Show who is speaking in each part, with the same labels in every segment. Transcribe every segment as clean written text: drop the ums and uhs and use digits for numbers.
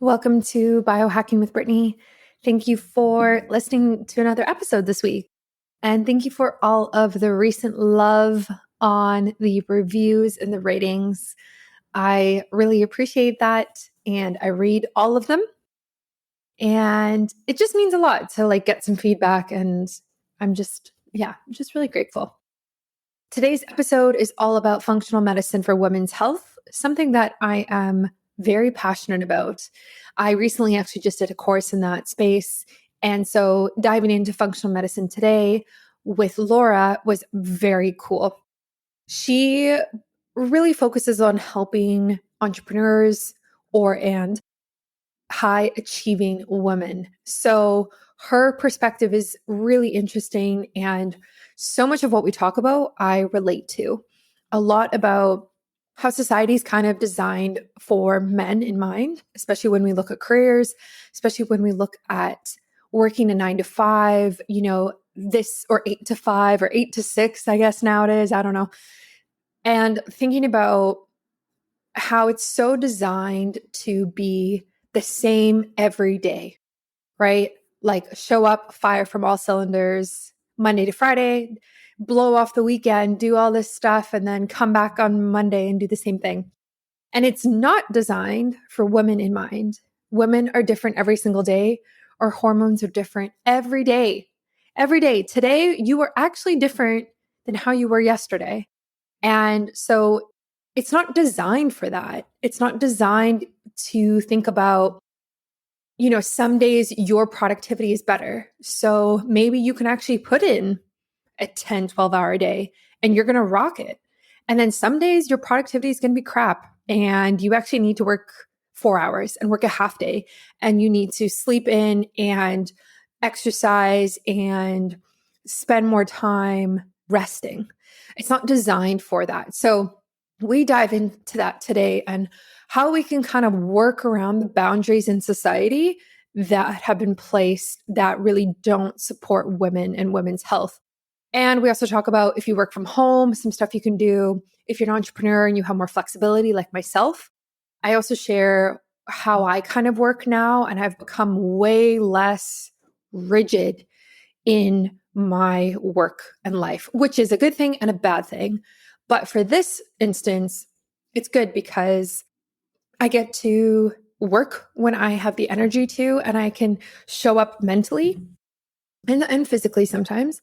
Speaker 1: Welcome to Biohacking with Brittany. Thank you for listening to another episode this week. And thank you for all of the recent love on the reviews and the ratings. I really appreciate that. And I read all of them. And it just means a lot to get some feedback. And I'm just really grateful. Today's episode is all about functional medicine for women's health, something that I am very passionate about. I recently actually just did a course in that space. And so diving into functional medicine today with Laura was very cool. She really focuses on helping entrepreneurs and high achieving women. So her perspective is really interesting. And so much of what we talk about, I relate to. A lot about how society is kind of designed for men in mind, especially when we look at careers, especially when we look at working a 9 to 5, this or 8 to 5 or 8 to 6, I guess nowadays, I don't know. And thinking about how it's so designed to be the same every day, right? Like show up, fire from all cylinders, Monday to Friday, blow off the weekend, do all this stuff, and then come back on Monday and do the same thing. And it's not designed for women in mind. Women are different every single day. Our hormones are different every day. Every day. Today, you are actually different than how you were yesterday. And so it's not designed for that. It's not designed to think about, some days your productivity is better. So maybe you can actually put in a 10, 12-hour day and you're going to rock it. And then some days your productivity is going to be crap and you actually need to work 4 hours and work a half day and you need to sleep in and exercise and spend more time resting. It's not designed for that. So we dive into that today and how we can kind of work around the boundaries in society that have been placed that really don't support women and women's health. And we also talk about if you work from home, some stuff you can do. If you're an entrepreneur and you have more flexibility like myself, I also share how I kind of work now and I've become way less rigid in my work and life, which is a good thing and a bad thing. But for this instance, it's good because I get to work when I have the energy to, and I can show up mentally and physically sometimes.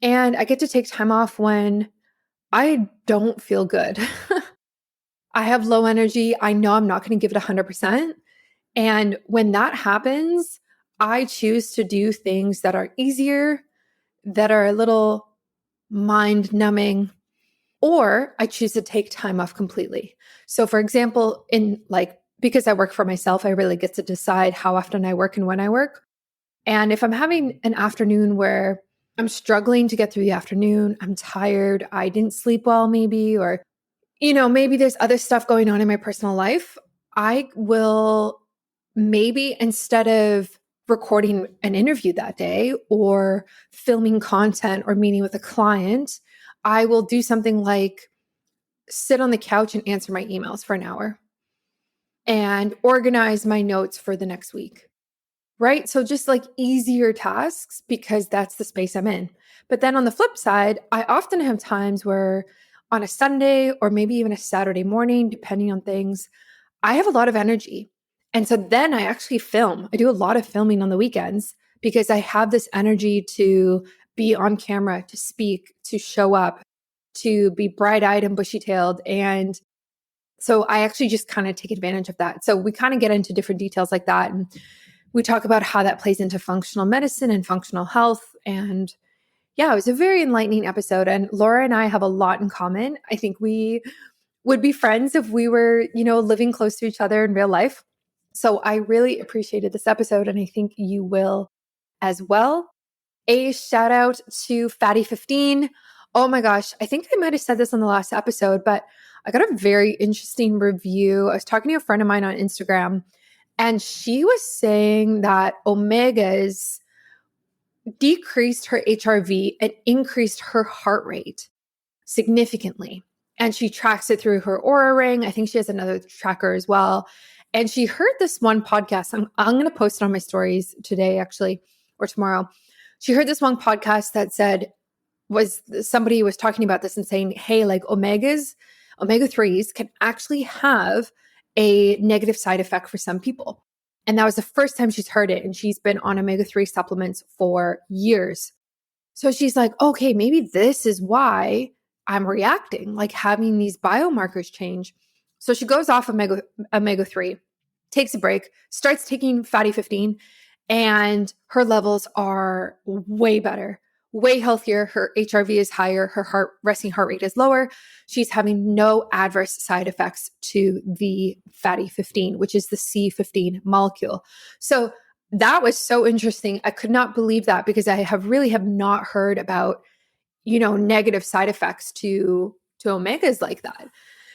Speaker 1: And I get to take time off when I don't feel good. I have low energy. I know I'm not going to give it 100%. And when that happens, I choose to do things that are easier, that are a little mind numbing, or I choose to take time off completely. So for example, because I work for myself, I really get to decide how often I work and when I work. And if I'm having an afternoon where I'm struggling to get through the afternoon, I'm tired, I didn't sleep well maybe, or, maybe there's other stuff going on in my personal life, I will maybe instead of recording an interview that day or filming content or meeting with a client, I will do something like sit on the couch and answer my emails for an hour and organize my notes for the next week. Right? So just like easier tasks because that's the space I'm in. But then on the flip side, I often have times where on a Sunday or maybe even a Saturday morning, depending on things, I have a lot of energy. And so then I actually film. I do a lot of filming on the weekends because I have this energy to be on camera, to speak, to show up, to be bright-eyed and bushy-tailed. And so I actually just kind of take advantage of that. So we kind of get into different details like that. And we talk about how that plays into functional medicine and functional health. And yeah, it was a very enlightening episode. And Laura and I have a lot in common. I think we would be friends if we were, living close to each other in real life. So I really appreciated this episode and I think you will as well. A shout out to Fatty15. Oh my gosh, I think I might have said this on the last episode, but I got a very interesting review. I was talking to a friend of mine on Instagram and she was saying that omegas decreased her HRV and increased her heart rate significantly. And she tracks it through her Aura ring. I think she has another tracker as well. And she heard this one podcast. I'm going to post it on my stories today, actually, or tomorrow. She heard this one podcast that said, somebody was talking about this and saying, hey, like omega-3s can actually have a negative side effect for some people. And that was the first time she's heard it. And she's been on omega-3 supplements for years. So she's like, okay, maybe this is why I'm reacting, like having these biomarkers change. So she goes off omega-3, takes a break, starts taking fatty 15, and her levels are way better, way healthier. Her HRV is higher. Her resting heart rate is lower. She's having no adverse side effects to the fatty 15, which is the C15 molecule. So that was so interesting. I could not believe that because I have not heard about, negative side effects to omegas like that.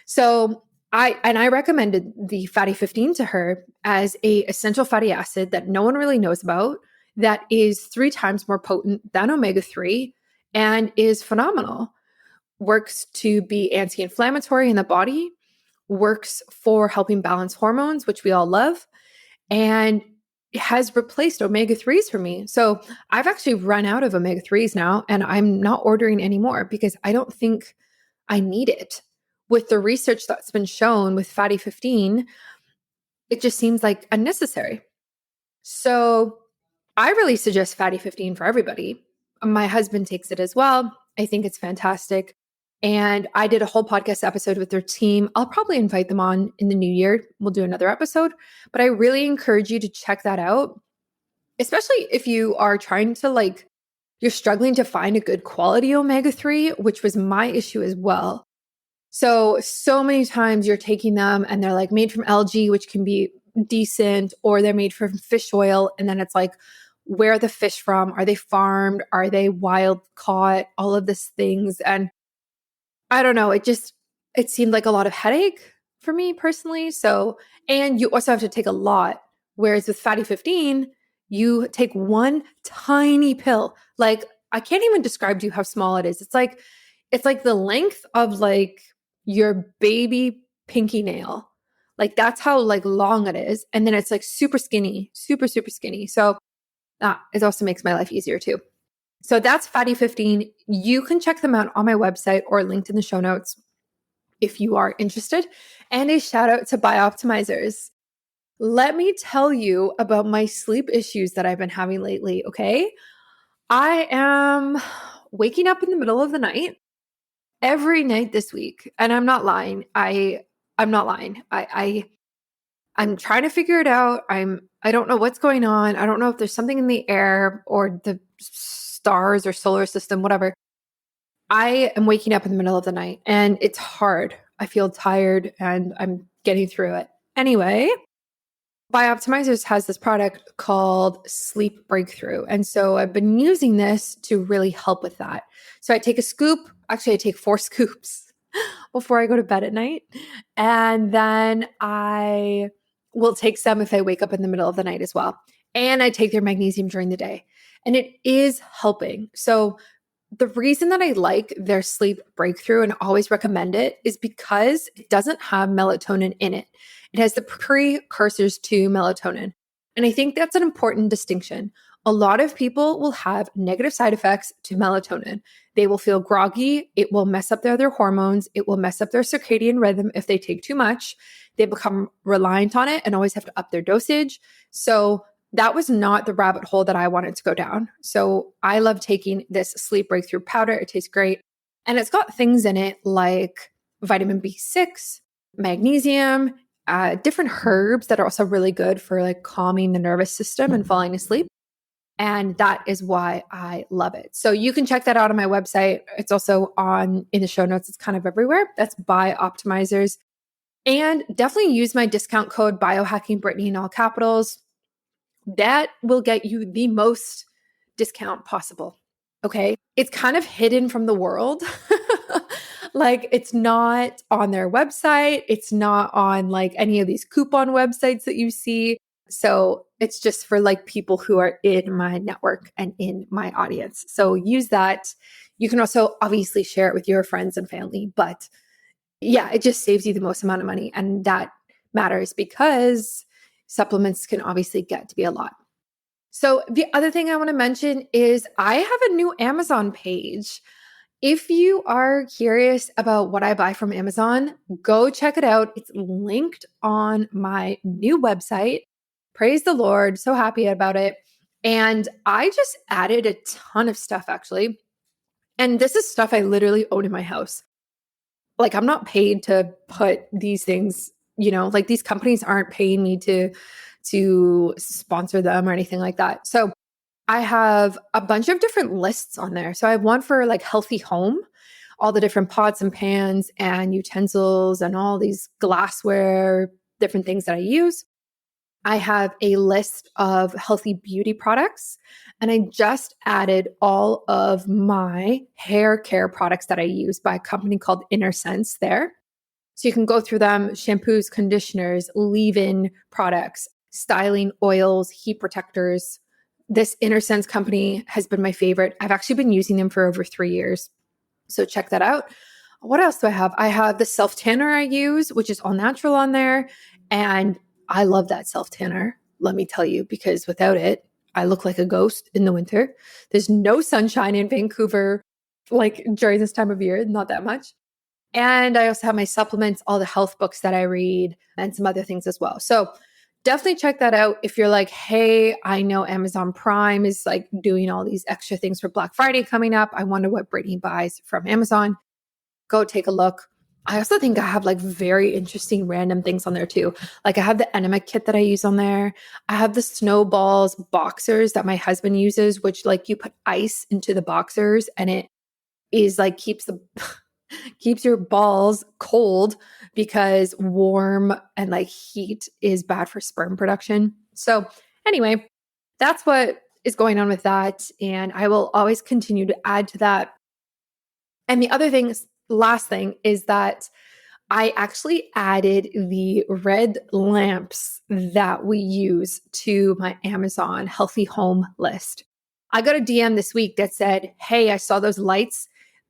Speaker 1: So I recommended the fatty 15 to her as a essential fatty acid that no one really knows about, that is 3 times more potent than omega-3 and is phenomenal. Works to be anti-inflammatory in the body, works for helping balance hormones, which we all love, and has replaced omega-3s for me. So I've actually run out of omega-3s now, and I'm not ordering anymore because I don't think I need it. With the research that's been shown with fatty 15, it just seems like unnecessary. So I really suggest fatty 15 for everybody. My husband takes it as well. I think it's fantastic. And I did a whole podcast episode with their team. I'll probably invite them on in the new year. We'll do another episode, but I really encourage you to check that out, especially if you are trying to you're struggling to find a good quality omega-3, which was my issue as well. So many times you're taking them and they're like made from algae, which can be decent, or they're made from fish oil. And then it's like, where are the fish from? Are they farmed? Are they wild caught? All of these things. And I don't know. It seemed like a lot of headache for me personally. So, and you also have to take a lot. Whereas with fatty 15, you take one tiny pill. Like, I can't even describe to you how small it is. It's like the length of like your baby pinky nail. Like that's how like long it is. And then it's like super skinny, super, super skinny. So it also makes my life easier too. So that's fatty 15. You can check them out on my website or linked in the show notes if you are interested. And a shout out to Biooptimizers. Let me tell you about my sleep issues that I've been having lately, okay? I am waking up in the middle of the night every night this week. And I'm not lying. I'm not lying. I'm trying to figure it out. I don't know what's going on. I don't know if there's something in the air or the stars or solar system, whatever. I am waking up in the middle of the night and it's hard. I feel tired and I'm getting through it. Anyway, Biooptimizers has this product called Sleep Breakthrough. And so I've been using this to really help with that. So I take a scoop. Actually, I take 4 scoops before I go to bed at night. And then I will take some if I wake up in the middle of the night as well. And I take their magnesium during the day. And it is helping. So the reason that I like their Sleep Breakthrough and always recommend it is because it doesn't have melatonin in it. It has the precursors to melatonin. And I think that's an important distinction. A lot of people will have negative side effects to melatonin. They will feel groggy. It will mess up their other hormones. It will mess up their circadian rhythm if they take too much. They become reliant on it and always have to up their dosage. So that was not the rabbit hole that I wanted to go down. So I love taking this Sleep Breakthrough powder. It tastes great. And it's got things in it like vitamin B6, magnesium, different herbs that are also really good for like calming the nervous system and falling asleep. And that is why I love it. So you can check that out on my website. It's also in the show notes. It's kind of everywhere. That's Biooptimizers. And definitely use my discount code Biohacking Brittany in all capitals. That will get you the most discount possible. Okay. It's kind of hidden from the world. Like it's not on their website. It's not on like any of these coupon websites that you see. So it's just for like people who are in my network and in my audience. So use that. You can also obviously share it with your friends and family, but yeah, it just saves you the most amount of money. And that matters because supplements can obviously get to be a lot. So the other thing I want to mention is I have a new Amazon page. If you are curious about what I buy from Amazon, go check it out. It's linked on my new website. Praise the Lord. So happy about it. And I just added a ton of stuff actually. And this is stuff I literally own in my house. Like I'm not paid to put these things, like these companies aren't paying me to sponsor them or anything like that. So I have a bunch of different lists on there. So I have one for like healthy home, all the different pots and pans and utensils and all these glassware, different things that I use. I have a list of healthy beauty products, and I just added all of my hair care products that I use by a company called InnerSense there. So you can go through them: shampoos, conditioners, leave-in products, styling oils, heat protectors. This InnerSense company has been my favorite. I've actually been using them for over 3 years. So check that out. What else do I have? I have the self tanner I use, which is all natural on there. And I love that self tanner, let me tell you, because without it, I look like a ghost in the winter. There's no sunshine in Vancouver, like during this time of year, not that much. And I also have my supplements, all the health books that I read, and some other things as well. So definitely check that out if you're like, hey, I know Amazon Prime is like doing all these extra things for Black Friday coming up. I wonder what Brittany buys from Amazon. Go take a look. I also think I have like very interesting random things on there too. Like I have the enema kit that I use on there. I have the snowballs boxers that my husband uses, which like you put ice into the boxers and it is like keeps your balls cold because warm and like heat is bad for sperm production. So anyway, that's what is going on with that. And I will always continue to add to that. And the other thing, last thing, is that I actually added the red lamps that we use to my Amazon healthy home list. I got a DM this week that said, hey, I saw those lights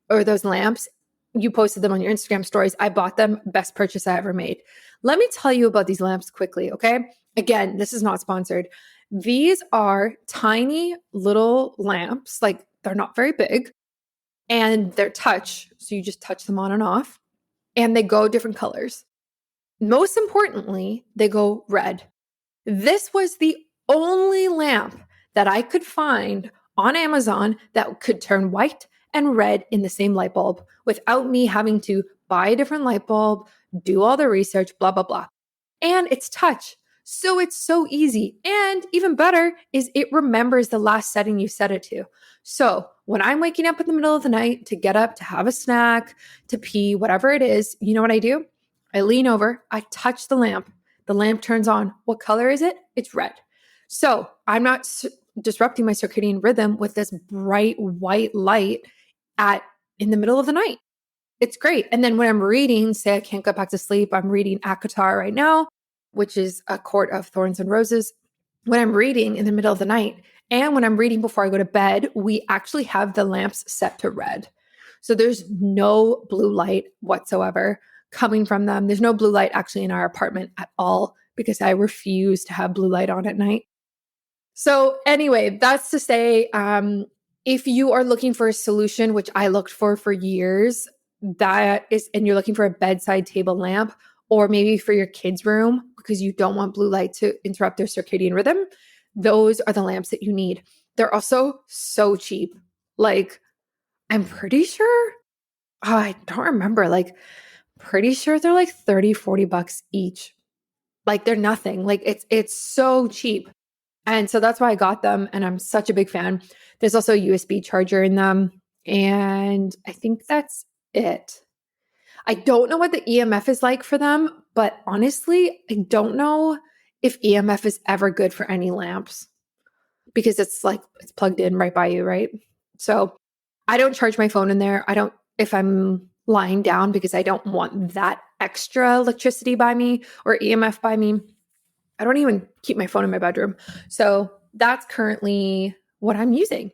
Speaker 1: or those lamps. You posted them on your Instagram stories. I bought them. Best purchase I ever made. Let me tell you about these lamps quickly, okay? Again, this is not sponsored. These are tiny little lamps. Like they're not very big and they're touch. So you just touch them on and off and they go different colors. Most importantly, they go red. This was the only lamp that I could find on Amazon that could turn white and red in the same light bulb without me having to buy a different light bulb, do all the research, blah, blah, blah. And it's touch. So it's so easy. And even better is it remembers the last setting you set it to. So when I'm waking up in the middle of the night to get up, to have a snack, to pee, whatever it is, you know what I do? I lean over, I touch the lamp turns on. What color is it? It's red. So I'm not disrupting my circadian rhythm with this bright white light in the middle of the night. It's great. And then when I'm reading, say I can't go back to sleep, I'm reading Akatar right now, which is A Court of Thorns and Roses. When I'm reading in the middle of the night and when I'm reading before I go to bed, we actually have the lamps set to red. So there's no blue light whatsoever coming from them. There's no blue light actually in our apartment at all because I refuse to have blue light on at night. So anyway, that's to say, if you are looking for a solution, which I looked for years, and you're looking for a bedside table lamp, or maybe for your kids' room because you don't want blue light to interrupt their circadian rhythm, those are the lamps that you need. They're also so cheap. Like, I'm pretty sure, I don't remember, like, pretty sure they're like 30, 40 bucks each. Like, they're nothing. Like, it's so cheap. And so that's why I got them. And I'm such a big fan. There's also a USB charger in them. And I think that's it. I don't know what the EMF is like for them, but honestly, I don't know if EMF is ever good for any lamps because it's plugged in right by you, right? So I don't charge my phone in there. I don't, if I'm lying down because I don't want that extra electricity by me or EMF by me. I don't even keep my phone in my bedroom. So that's currently what I'm using.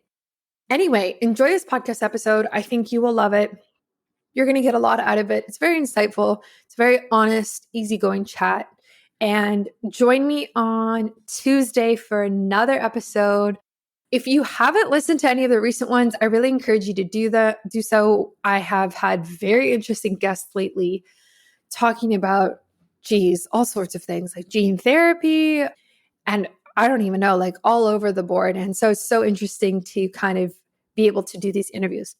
Speaker 1: Anyway, enjoy this podcast episode. I think you will love it. You're going to get a lot out of it. It's very insightful. It's a very honest, easygoing chat. And join me on Tuesday for another episode. If you haven't listened to any of the recent ones, I really encourage you to do so. I have had very interesting guests lately talking about, all sorts of things like gene therapy, and I don't even know, like all over the board. And so it's so interesting to kind of be able to do these interviews.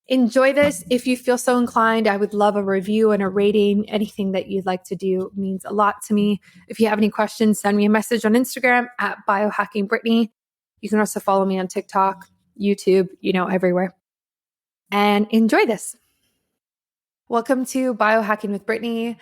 Speaker 1: Enjoy this. If you feel so inclined, I would love a review and a rating. Anything that you'd like to do means a lot to me. If you have any questions, send me a message on Instagram at Biohacking Brittany. You can also follow me on TikTok, YouTube, everywhere. And enjoy this. Welcome to Biohacking with Brittany.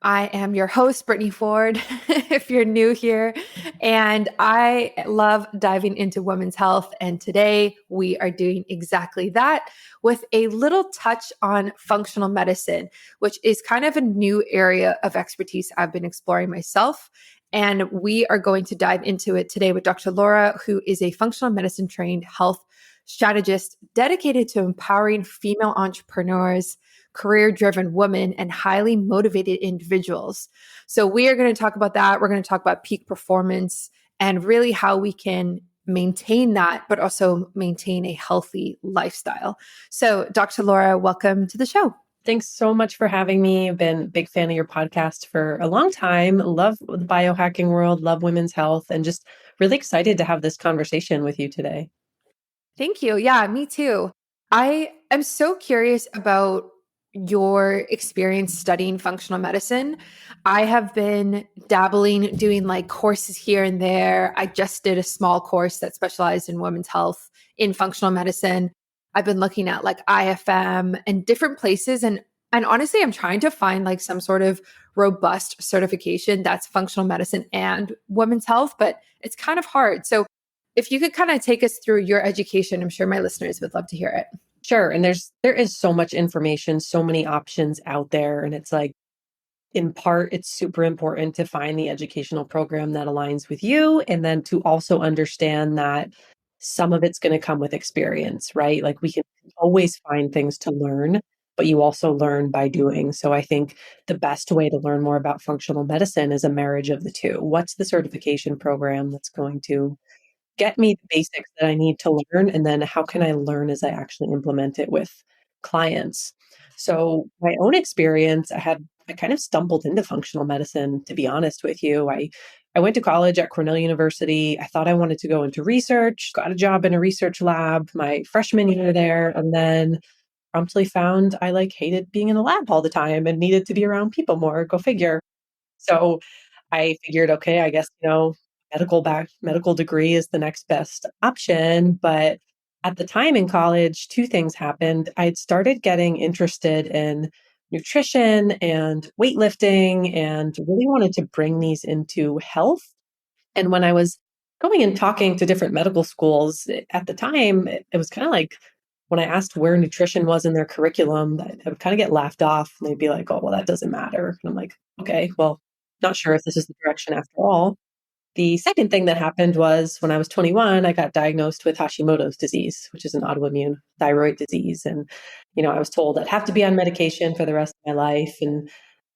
Speaker 1: I am your host, Brittany Ford, if you're new here, and I love diving into women's health. And today we are doing exactly that with a little touch on functional medicine, which is kind of a new area of expertise I've been exploring myself. And we are going to dive into it today with Dr. Laura, who is a functional medicine trained health strategist dedicated to empowering female entrepreneurs, career-driven women, and highly motivated individuals. So we are going to talk about that. We're going to talk about peak performance and really how we can maintain that, but also maintain a healthy lifestyle. So Dr. Laura, welcome to the show.
Speaker 2: Thanks so much for having me. I've been a big fan of your podcast for a long time. Love the biohacking world, love women's health, and just really excited to have this conversation with you today.
Speaker 1: Thank you. Yeah, me too. I am so curious about your experience studying functional medicine. I have been dabbling, doing like courses here and there. I just did a small course that specialized in women's health in functional medicine. I've been looking at like IFM and different places, and honestly, I'm trying to find like some sort of robust certification that's functional medicine and women's health, but it's kind of hard. So if you could kind of take us through your education, I'm sure my listeners would love to hear it.
Speaker 2: Sure. And there is so much information, so many options out there. And it's like, in part, it's super important to find the educational program that aligns with you. And then to also understand that some of it's going to come with experience, right? Like we can always find things to learn, but you also learn by doing. So I think the best way to learn more about functional medicine is a marriage of the two. What's the certification program that's going to get me the basics that I need to learn? And then how can I learn as I actually implement it with clients? So my own experience, I kind of stumbled into functional medicine, to be honest with you. I went to college at Cornell University. I thought I wanted to go into research, got a job in a research lab my freshman year there, and then promptly found I like hated being in a lab all the time and needed to be around people more. Go figure. So I figured, okay, I guess, medical degree is the next best option. But at the time in college, two things happened. I'd started getting interested in nutrition and weightlifting and really wanted to bring these into health. And when I was going and talking to different medical schools at the time, it was kind of like when I asked where nutrition was in their curriculum, I would kind of get laughed off. And they'd be like, oh, well, that doesn't matter. And I'm like, okay, well, not sure if this is the direction after all. The second thing that happened was when I was 21, I got diagnosed with Hashimoto's disease, which is an autoimmune thyroid disease. And, I was told I'd have to be on medication for the rest of my life. And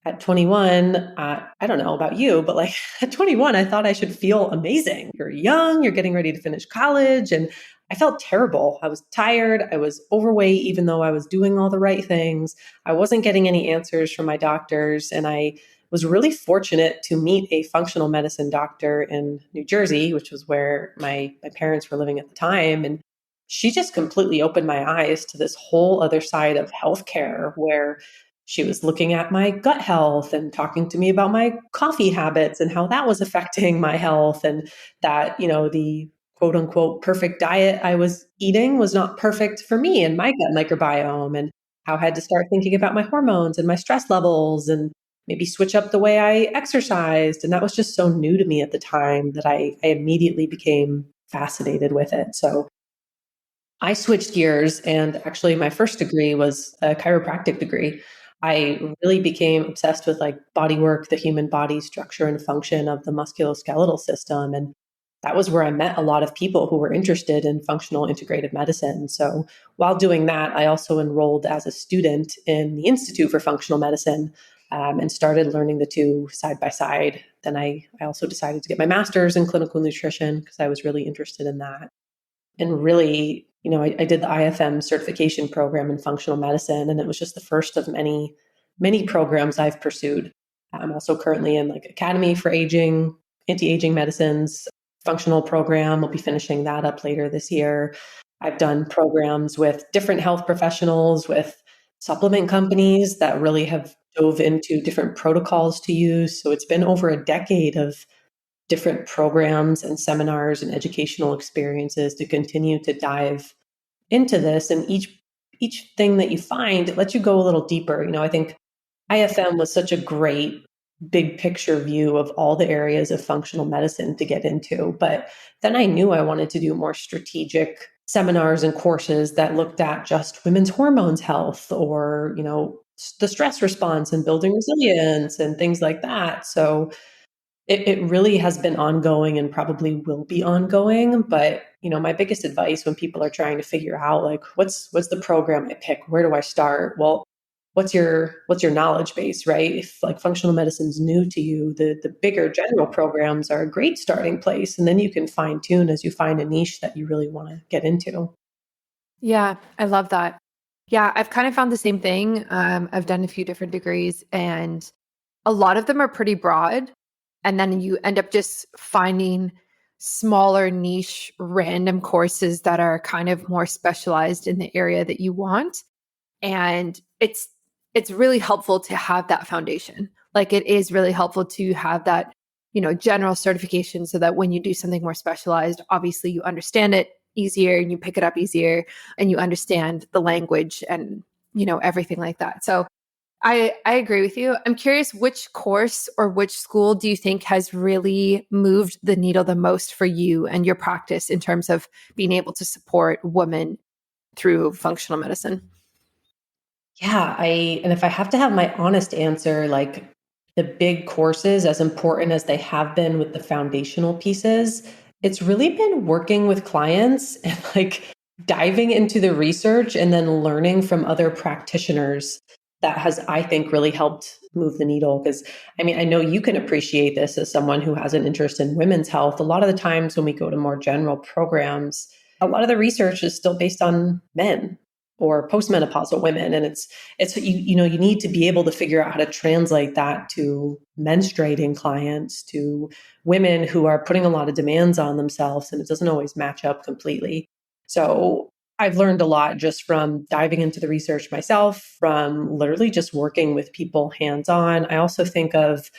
Speaker 2: at 21, I don't know about you, but like at 21, I thought I should feel amazing. You're young, you're getting ready to finish college. And I felt terrible. I was tired. I was overweight, even though I was doing all the right things. I wasn't getting any answers from my doctors. And I was really fortunate to meet a functional medicine doctor in New Jersey, which was where my parents were living at the time. And she just completely opened my eyes to this whole other side of healthcare where she was looking at my gut health and talking to me about my coffee habits and how that was affecting my health, and that, the quote unquote perfect diet I was eating was not perfect for me and my gut microbiome, and how I had to start thinking about my hormones and my stress levels and maybe switch up the way I exercised. And that was just so new to me at the time that I immediately became fascinated with it. So I switched gears, and actually, my first degree was a chiropractic degree. I really became obsessed with like body work, the human body structure and function of the musculoskeletal system. And that was where I met a lot of people who were interested in functional integrated medicine. So while doing that, I also enrolled as a student in the Institute for Functional Medicine. and started learning the two side by side. Then I also decided to get my master's in clinical nutrition because I was really interested in that. And really, I did the IFM certification program in functional medicine, and it was just the first of many, many programs I've pursued. I'm also currently in like Academy for Aging, anti-aging medicines, functional program. We'll be finishing that up later this year. I've done programs with different health professionals, with supplement companies that really have dove into different protocols to use. So it's been over a decade of different programs and seminars and educational experiences to continue to dive into this. And each thing that you find, it lets you go a little deeper. I think IFM was such a great big picture view of all the areas of functional medicine to get into. But then I knew I wanted to do more strategic seminars and courses that looked at just women's hormones health, or, the stress response and building resilience and things like that. So it really has been ongoing and probably will be ongoing. But, my biggest advice when people are trying to figure out like, what's the program I pick? Where do I start? Well, what's your knowledge base, right? If like functional medicine's new to you, the bigger general programs are a great starting place. And then you can fine tune as you find a niche that you really want to get into.
Speaker 1: Yeah, I love that. Yeah, I've kind of found the same thing. I've done a few different degrees, and a lot of them are pretty broad. And then you end up just finding smaller niche random courses that are kind of more specialized in the area that you want. And it's really helpful to have that foundation. Like it is really helpful to have that, general certification so that when you do something more specialized, obviously you understand it easier and you pick it up easier and you understand the language and, everything like that. So I agree with you. I'm curious, which course or which school do you think has really moved the needle the most for you and your practice in terms of being able to support women through functional medicine?
Speaker 2: Yeah, and if I have to have my honest answer, like the big courses, as important as they have been with the foundational pieces, it's really been working with clients and like diving into the research and then learning from other practitioners that has, I think, really helped move the needle. Because I know you can appreciate this as someone who has an interest in women's health. A lot of the times when we go to more general programs, a lot of the research is still based on men or postmenopausal women, and it's you need to be able to figure out how to translate that to menstruating clients, to women who are putting a lot of demands on themselves, and it doesn't always match up completely. So I've learned a lot just from diving into the research myself, from literally just working with people hands on. I also think of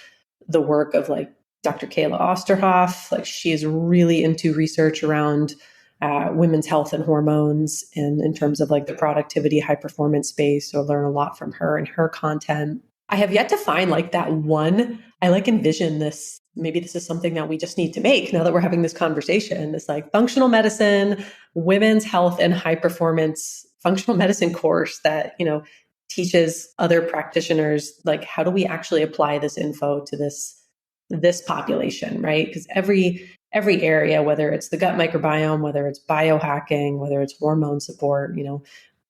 Speaker 2: the work of like Dr. Kayla Osterhoff. Like she is really into research around women's health and hormones, and in terms of like the productivity, high performance space. So I learn a lot from her and her content. I have yet to find like that one. I like envision this. Maybe this is something that we just need to make now that we're having this conversation. This like functional medicine, women's health, and high performance functional medicine course that, teaches other practitioners like how do we actually apply this info to this population, right? Because every area, whether it's the gut microbiome, whether it's biohacking, whether it's hormone support,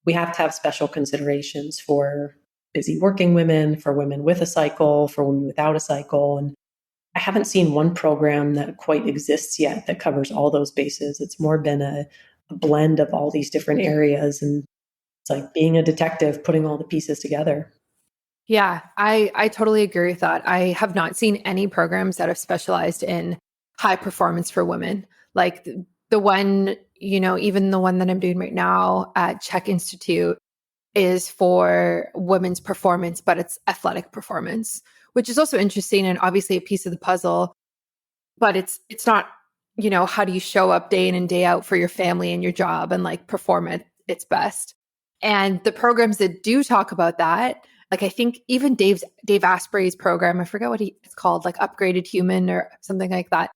Speaker 2: we have to have special considerations for busy working women, for women with a cycle, for women without a cycle. And I haven't seen one program that quite exists yet that covers all those bases. It's more been a blend of all these different areas. And it's like being a detective, putting all the pieces together.
Speaker 1: Yeah, I totally agree with that. I have not seen any programs that have specialized in high performance for women. Like the one, even the one that I'm doing right now at Czech Institute is for women's performance, but it's athletic performance, which is also interesting and obviously a piece of the puzzle. But it's not, how do you show up day in and day out for your family and your job and like perform at its best? And the programs that do talk about that, like I think even Dave Asprey's program, I forget what it's called, like Upgraded Human or something like that.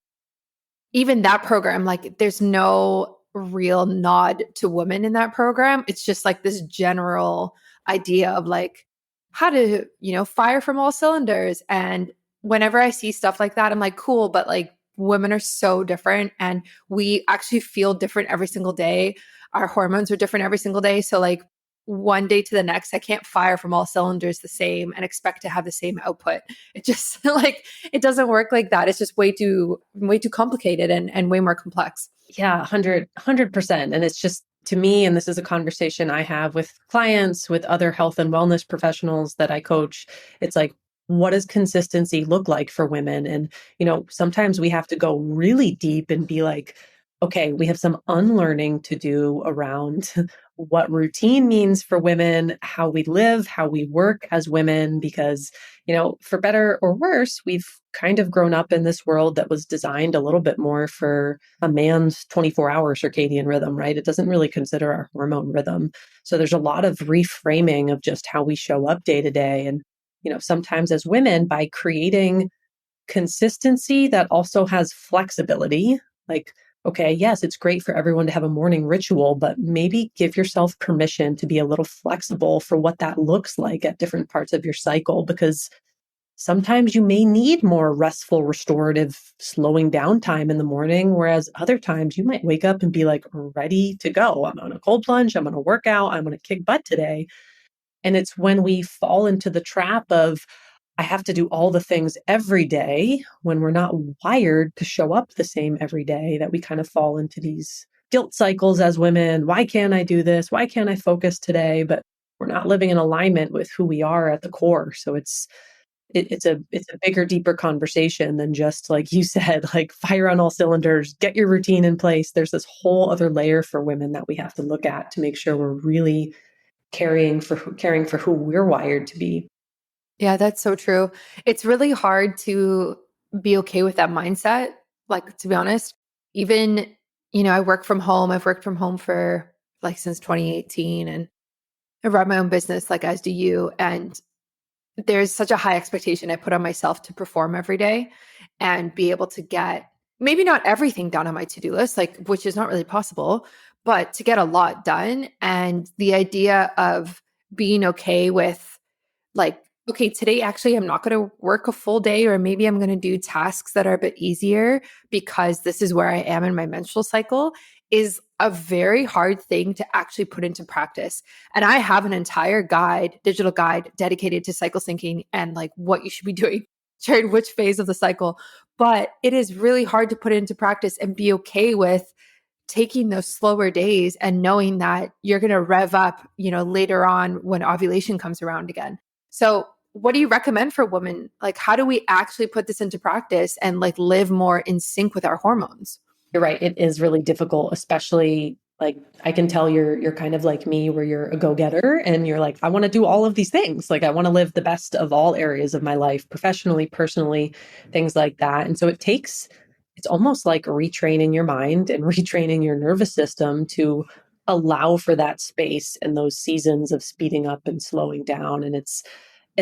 Speaker 1: Even that program, like there's no real nod to women in that program. It's just like this general idea of like how to, fire from all cylinders. And whenever I see stuff like that, I'm like, cool, but like women are so different and we actually feel different every single day. Our hormones are different every single day. So like one day to the next. I can't fire from all cylinders the same and expect to have the same output. It just like it doesn't work like that. It's just way too complicated and way more complex.
Speaker 2: Yeah, 100%. And it's just to me, and this is a conversation I have with clients, with other health and wellness professionals that I coach. It's like, what does consistency look like for women? And, sometimes we have to go really deep and be like, okay, we have some unlearning to do around what routine means for women, how we live, how we work as women, because for better or worse, we've kind of grown up in this world that was designed a little bit more for a man's 24-hour circadian rhythm, right? It doesn't really consider our hormone rhythm. So there's a lot of reframing of just how we show up day to day. And, sometimes as women, by creating consistency that also has flexibility, like, okay, yes, it's great for everyone to have a morning ritual, but maybe give yourself permission to be a little flexible for what that looks like at different parts of your cycle, because sometimes you may need more restful, restorative, slowing down time in the morning, whereas other times you might wake up and be like ready to go. I'm on a cold plunge, I'm going to work out, I'm going to kick butt today. And it's when we fall into the trap of, I have to do all the things every day when we're not wired to show up the same every day, that we kind of fall into these guilt cycles as women. Why can't I do this? Why can't I focus today? But we're not living in alignment with who we are at the core. So it's a bigger, deeper conversation than just like you said, like fire on all cylinders, get your routine in place. There's this whole other layer for women that we have to look at to make sure we're really caring for who we're wired to be.
Speaker 1: Yeah, that's so true. It's really hard to be okay with that mindset. Like, to be honest, even, I work from home. I've worked from home for like since 2018 and I run my own business, like as do you. And there's such a high expectation I put on myself to perform every day and be able to get maybe not everything done on my to-do list, like which is not really possible, but to get a lot done. And the idea of being okay with like, okay, today actually I'm not going to work a full day, or maybe I'm going to do tasks that are a bit easier because this is where I am in my menstrual cycle, is a very hard thing to actually put into practice. And I have an entire digital guide dedicated to cycle syncing and like what you should be doing during which phase of the cycle. But it is really hard to put it into practice and be okay with taking those slower days and knowing that you're going to rev up, later on when ovulation comes around again. So, what do you recommend for women? Like, how do we actually put this into practice and like live more in sync with our hormones?
Speaker 2: You're right. It is really difficult, especially like I can tell you're kind of like me where you're a go-getter and you're like, I want to do all of these things. Like I want to live the best of all areas of my life, professionally, personally, things like that. And so it's almost like retraining your mind and retraining your nervous system to allow for that space and those seasons of speeding up and slowing down. And it's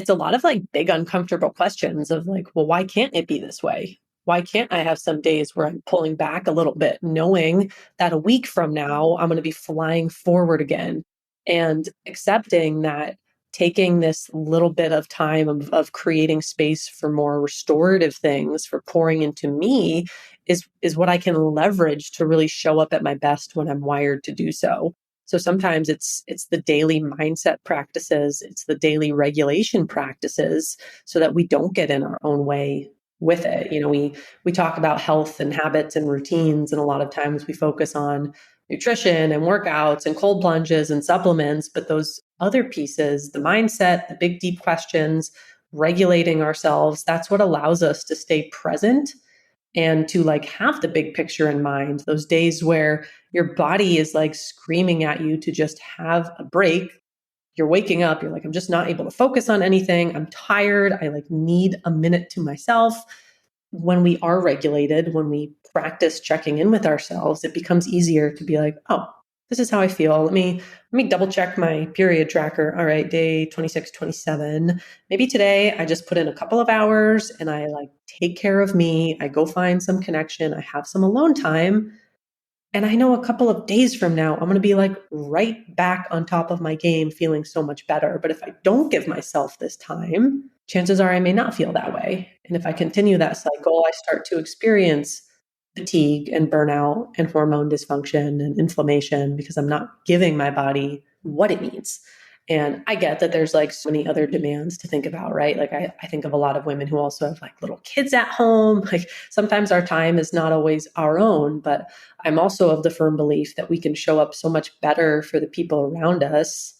Speaker 2: a lot of like big uncomfortable questions of like, well, why can't it be this way? Why can't I have some days where I'm pulling back a little bit, knowing that a week from now I'm going to be flying forward again, and accepting that taking this little bit of time of creating space for more restorative things, for pouring into me, is what I can leverage to really show up at my best when I'm wired to do so. So sometimes it's the daily mindset practices, it's the daily regulation practices so that we don't get in our own way with it. We talk about health and habits and routines, and a lot of times we focus on nutrition and workouts and cold plunges and supplements, but those other pieces, the mindset, the big deep questions, regulating ourselves, that's what allows us to stay present and to like have the big picture in mind. Those days where your body is like screaming at you to just have a break, you're waking up, you're like, I'm just not able to focus on anything, I'm tired, I like need a minute to myself. When we are regulated, when we practice checking in with ourselves, it becomes easier to be like, oh, this is how I feel. Let me double check my period tracker. All right, day 26, 27. Maybe today I just put in a couple of hours and I like take care of me. I go find some connection. I have some alone time. And I know a couple of days from now, I'm going to be like right back on top of my game, feeling so much better. But if I don't give myself this time, chances are I may not feel that way. And if I continue that cycle, I start to experience fatigue and burnout and hormone dysfunction and inflammation because I'm not giving my body what it means. And I get that there's like so many other demands to think about, right? Like I think of a lot of women who also have like little kids at home. Like sometimes our time is not always our own, but I'm also of the firm belief that we can show up so much better for the people around us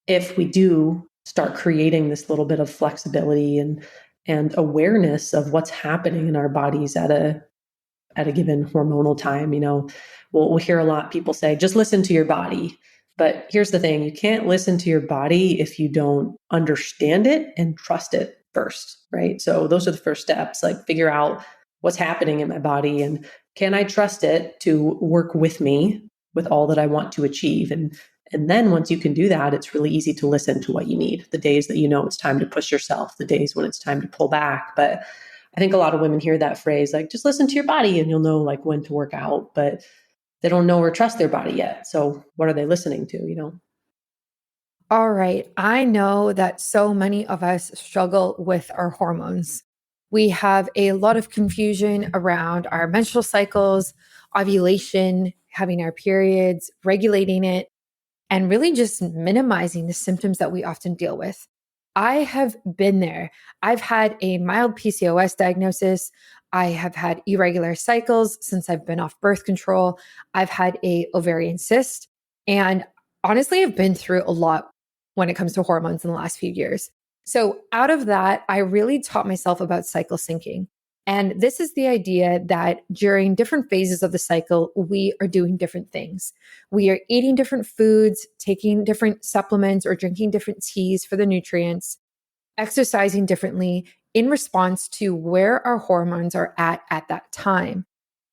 Speaker 2: if we do start creating this little bit of flexibility and awareness of what's happening in our bodies at a given hormonal time. We'll hear a lot people say, just listen to your body. But here's the thing, you can't listen to your body if you don't understand it and trust it first, right? So those are the first steps, like figure out what's happening in my body and can I trust it to work with me with all that I want to achieve? And then once you can do that, it's really easy to listen to what you need. The days that you know it's time to push yourself, the days when it's time to pull back. But I think a lot of women hear that phrase, like, just listen to your body and you'll know like when to work out, but they don't know or trust their body yet. So what are they listening to?
Speaker 1: All right. I know that so many of us struggle with our hormones. We have a lot of confusion around our menstrual cycles, ovulation, having our periods, regulating it, and really just minimizing the symptoms that we often deal with. I have been there. I've had a mild PCOS diagnosis. I have had irregular cycles since I've been off birth control. I've had a ovarian cyst. And honestly, I've been through a lot when it comes to hormones in the last few years. So out of that, I really taught myself about cycle syncing. And this is the idea that during different phases of the cycle, we are doing different things. We are eating different foods, taking different supplements, or drinking different teas for the nutrients, exercising differently in response to where our hormones are at that time.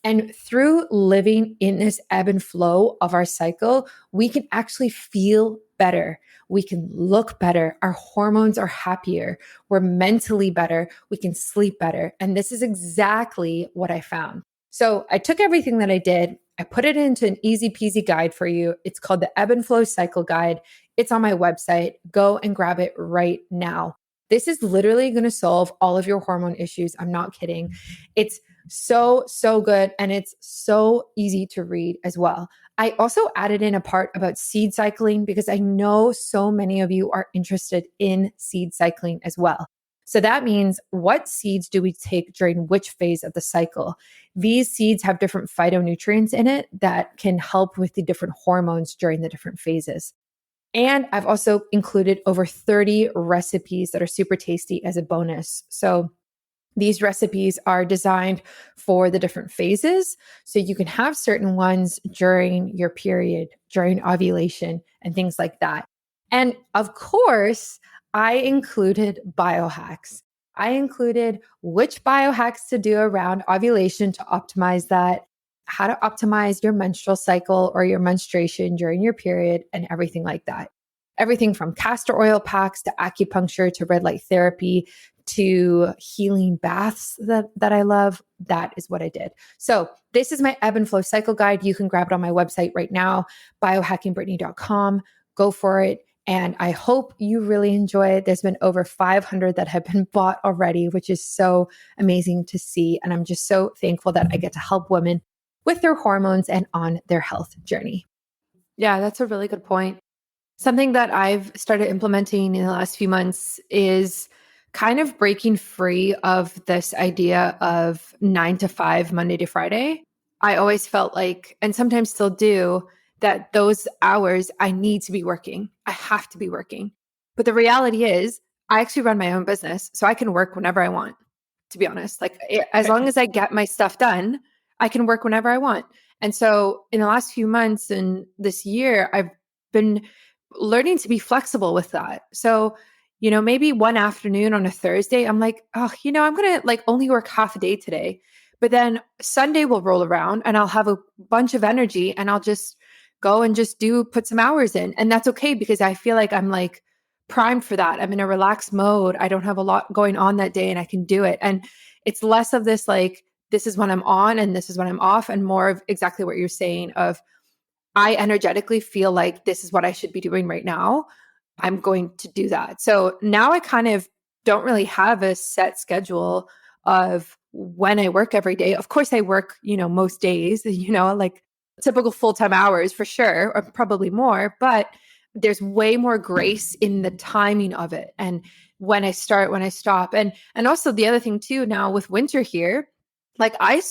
Speaker 1: And through living in this ebb and flow of our cycle, we can actually feel better. We can look better. Our hormones are happier. We're mentally better. We can sleep better. And this is exactly what I found. So I took everything that I did, I put it into an easy peasy guide for you. It's called the Ebb and Flow Cycle Guide. It's on my website. Go and grab it right now. This is literally going to solve all of your hormone issues. I'm not kidding. It's so good. And it's so easy to read as well. I also added in a part about seed cycling because I know so many of you are interested in seed cycling as well. So that means what seeds do we take during which phase of the cycle? These seeds have different phytonutrients in it that can help with the different hormones during the different phases. And I've also included over 30 recipes that are super tasty as a bonus. So these recipes are designed for the different phases. So you can have certain ones during your period, during ovulation, and things like that. And of course, I included biohacks. I included which biohacks to do around ovulation to optimize that, how to optimize your menstrual cycle or your menstruation during your period, and everything like that. Everything from castor oil packs to acupuncture to red light therapy to healing baths that I love. That is what I did. So this is my ebb and flow cycle guide. You can grab it on my website right now, biohackingbrittany.com. Go for it. And I hope you really enjoy it. There's been over 500 that have been bought already, which is so amazing to see. And I'm just so thankful that I get to help women with their hormones and on their health journey. Yeah, that's a really good point. Something that I've started implementing in the last few months is kind of breaking free of this idea of 9 to 5, Monday to Friday. I always felt like, and sometimes still do, that those hours I need to be working. I have to be working. But the reality is, I actually run my own business, so I can work whenever I want, to be honest. Like, as long as I get my stuff done, I can work whenever I want. And so in the last few months and this year, I've been learning to be flexible with that. So, maybe one afternoon on a Thursday, I'm like, oh, I'm going to like only work half a day today. But then Sunday will roll around and I'll have a bunch of energy and I'll just go and just put some hours in. And that's okay because I feel like I'm like primed for that. I'm in a relaxed mode. I don't have a lot going on that day and I can do it. And it's less of this like, this is when I'm on and this is when I'm off, and more of exactly what you're saying of, I energetically feel like this is what I should be doing right now. I'm going to do that. So now I kind of don't really have a set schedule of when I work every day. Of course, I work, most days, like typical full-time hours for sure, or probably more. But there's way more grace in the timing of it. And when I start, when I stop. And also the other thing too, now with winter here, like I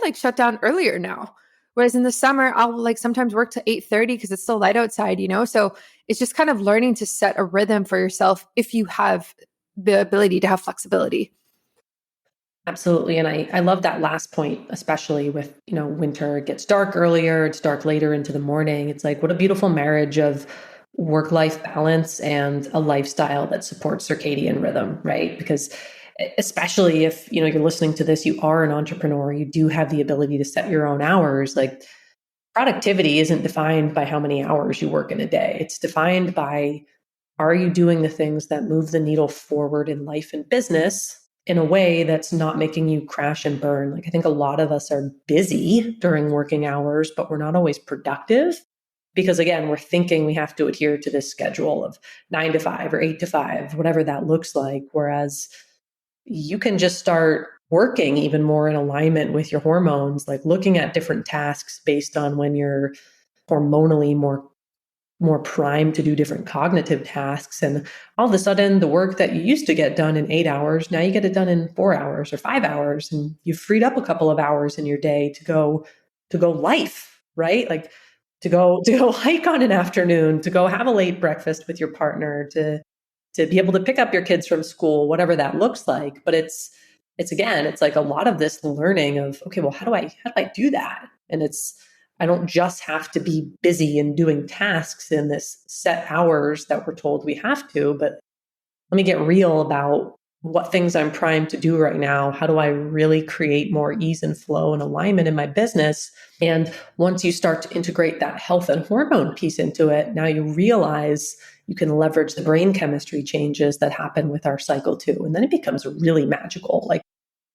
Speaker 1: like shut down earlier now. Whereas in the summer, I'll like sometimes work to 8:30 because it's still light outside, you know? So it's just kind of learning to set a rhythm for yourself if you have the ability to have flexibility.
Speaker 2: Absolutely. And I love that last point, especially with, winter, it gets dark earlier, it's dark later into the morning. It's like, what a beautiful marriage of work-life balance and a lifestyle that supports circadian rhythm, right? Because especially if, you're listening to this, you are an entrepreneur, you do have the ability to set your own hours. Like productivity isn't defined by how many hours you work in a day. It's defined by, are you doing the things that move the needle forward in life and business in a way that's not making you crash and burn? Like, I think a lot of us are busy during working hours, but we're not always productive because, again, we're thinking we have to adhere to this schedule of 9 to 5 or 8 to 5, whatever that looks like. Whereas you can just start working even more in alignment with your hormones, like looking at different tasks based on when you're hormonally more primed to do different cognitive tasks. And all of a sudden, the work that you used to get done in 8 hours, now you get it done in 4 hours or 5 hours. And you've freed up a couple of hours in your day to go life, right? Like to go hike on an afternoon, to go have a late breakfast with your partner, to be able to pick up your kids from school, whatever that looks like. But it's again, it's like a lot of this learning of, okay, well, how do I do that? And I don't just have to be busy and doing tasks in this set hours that we're told we have to, but let me get real about what things I'm primed to do right now. How do I really create more ease and flow and alignment in my business? And once you start to integrate that health and hormone piece into it, now you realize you can leverage the brain chemistry changes that happen with our cycle too. And then it becomes really magical. Like,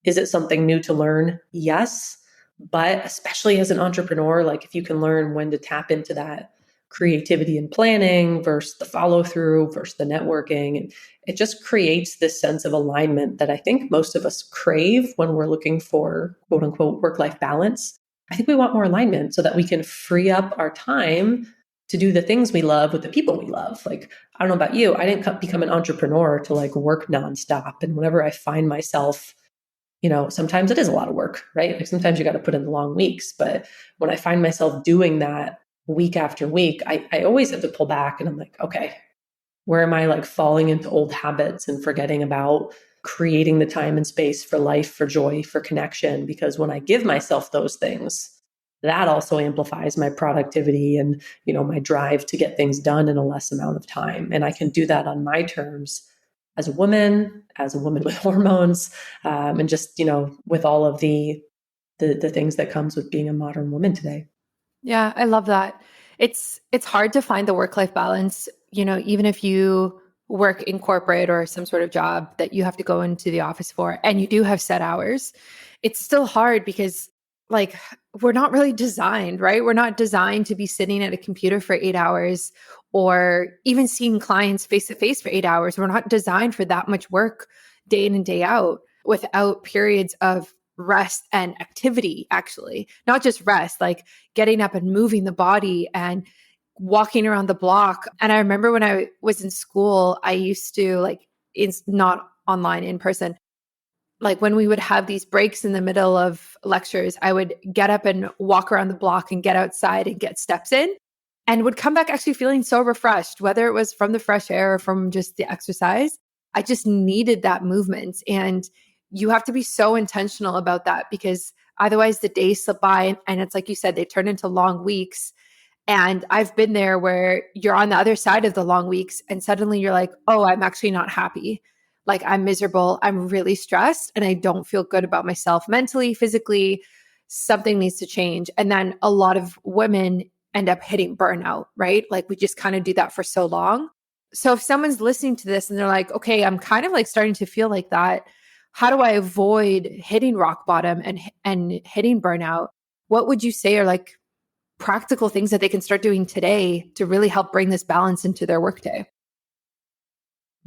Speaker 2: is it something new to learn? Yes. But especially as an entrepreneur, like if you can learn when to tap into that creativity and planning versus the follow through versus the networking, it just creates this sense of alignment that I think most of us crave when we're looking for quote unquote work life balance. I think we want more alignment so that we can free up our time to do the things we love with the people we love. Like, I don't know about you, I didn't become an entrepreneur to like work nonstop. And whenever I find myself, sometimes it is a lot of work, right? Like sometimes you got to put in the long weeks. But when I find myself doing that week after week, I always have to pull back and I'm like, okay, where am I like falling into old habits and forgetting about creating the time and space for life, for joy, for connection? Because when I give myself those things, that also amplifies my productivity and, my drive to get things done in a less amount of time. And I can do that on my terms as a woman with hormones, and just, with all of the things that comes with being a modern woman today.
Speaker 1: Yeah, I love that. It's hard to find the work-life balance, even if you work in corporate or some sort of job that you have to go into the office for and you do have set hours. It's still hard because like we're not really designed, right? We're not designed to be sitting at a computer for 8 hours or even seeing clients face to face for 8 hours. We're not designed for that much work day in and day out without periods of rest and activity, actually, not just rest, like getting up and moving the body and walking around the block. And I remember when I was in school, I used to like, it's not online, in person. Like when we would have these breaks in the middle of lectures, I would get up and walk around the block and get outside and get steps in and would come back actually feeling so refreshed, whether it was from the fresh air or from just the exercise. I just needed that movement. And you have to be so intentional about that because otherwise the days slip by and it's like you said, they turn into long weeks. And I've been there where you're on the other side of the long weeks and suddenly you're like, oh, I'm actually not happy. Like I'm miserable. I'm really stressed and I don't feel good about myself mentally, physically. Something needs to change. And then a lot of women end up hitting burnout, right? Like we just kind of do that for so long. So if someone's listening to this and they're like, okay, I'm kind of like starting to feel like that. How do I avoid hitting rock bottom and hitting burnout? What would you say are like practical things that they can start doing today to really help bring this balance into their workday?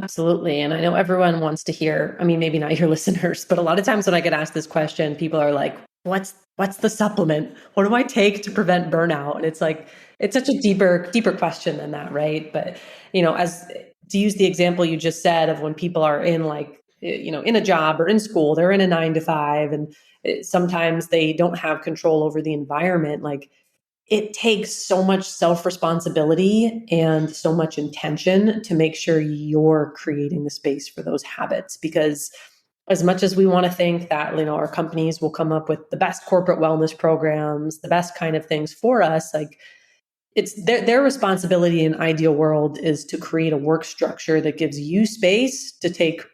Speaker 2: Absolutely. And I know everyone wants to hear, I mean, maybe not your listeners, but a lot of times when I get asked this question, people are like, what's the supplement? What do I take to prevent burnout? And it's like, it's such a deeper question than that, right? But, as to use the example you just said of when people are in like, in a job or in school, they're in a 9 to 5, and sometimes they don't have control over the environment. Like, it takes so much self responsibility and so much intention to make sure you're creating the space for those habits. Because as much as we want to think that, our companies will come up with the best corporate wellness programs, the best kind of things for us, like, it's their responsibility in ideal world is to create a work structure that gives you space to take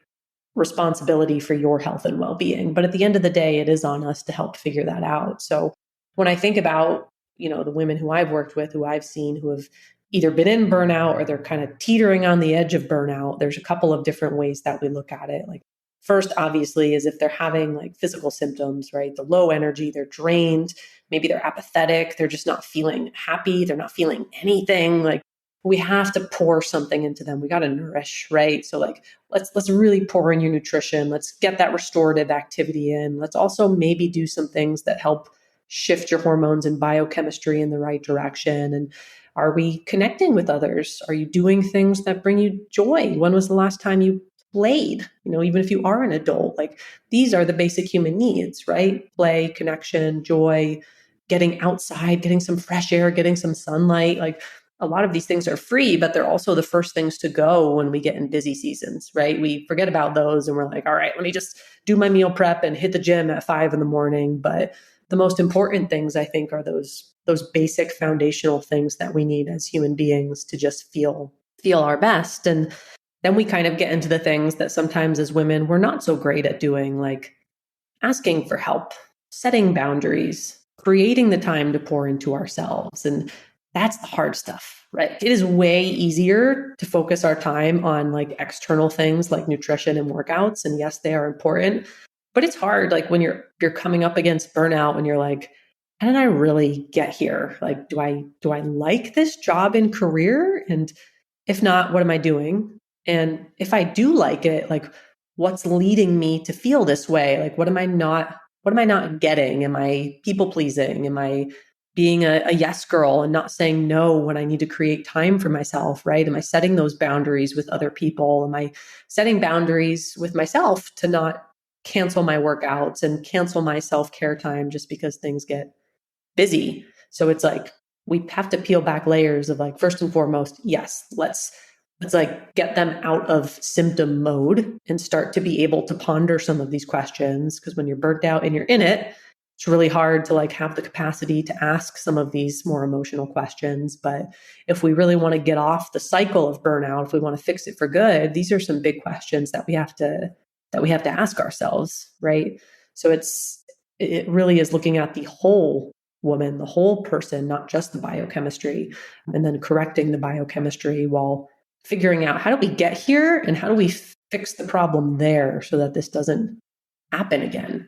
Speaker 2: responsibility for your health and well-being. But at the end of the day, it is on us to help figure that out. So when I think about, the women who I've worked with, who I've seen, who have either been in burnout or they're kind of teetering on the edge of burnout, there's a couple of different ways that we look at it. Like, first, obviously, is if they're having like physical symptoms, right? The low energy, they're drained, maybe they're apathetic, they're just not feeling happy, they're not feeling anything. Like, we have to pour something into them. We got to nourish, right? So like, let's really pour in your nutrition. Let's get that restorative activity in. Let's also maybe do some things that help shift your hormones and biochemistry in the right direction. And are we connecting with others? Are you doing things that bring you joy? When was the last time you played? Even if you are an adult, like, these are the basic human needs, right? Play, connection, joy, getting outside, getting some fresh air, getting some sunlight. Like, a lot of these things are free, but they're also the first things to go when we get in busy seasons, right? We forget about those and we're like, all right, let me just do my meal prep and hit the gym at 5 in the morning. But the most important things, I think, are those basic foundational things that we need as human beings to just feel our best. And then we kind of get into the things that sometimes as women, we're not so great at doing, like asking for help, setting boundaries, creating the time to pour into ourselves. And that's the hard stuff, right? It is way easier to focus our time on like external things like nutrition and workouts. And yes, they are important, but it's hard. Like, when you're coming up against burnout and you're like, how did I really get here? Like, do I like this job and career? And if not, what am I doing? And if I do like it, like, what's leading me to feel this way? Like, what am I not getting? Am I people pleasing? Am I being a yes girl and not saying no when I need to create time for myself, right? Am I setting those boundaries with other people? Am I setting boundaries with myself to not cancel my workouts and cancel my self-care time just because things get busy? So it's like, we have to peel back layers of like, first and foremost, yes, let's like get them out of symptom mode and start to be able to ponder some of these questions. Because when you're burnt out and you're in it, it's really hard to like have the capacity to ask some of these more emotional questions. But if we really want to get off the cycle of burnout, if we want to fix it for good, these are some big questions that we have to ask ourselves, right? So it really is looking at the whole woman, the whole person, not just the biochemistry, and then correcting the biochemistry while figuring out, how do we get here and how do we fix the problem there so that this doesn't happen again.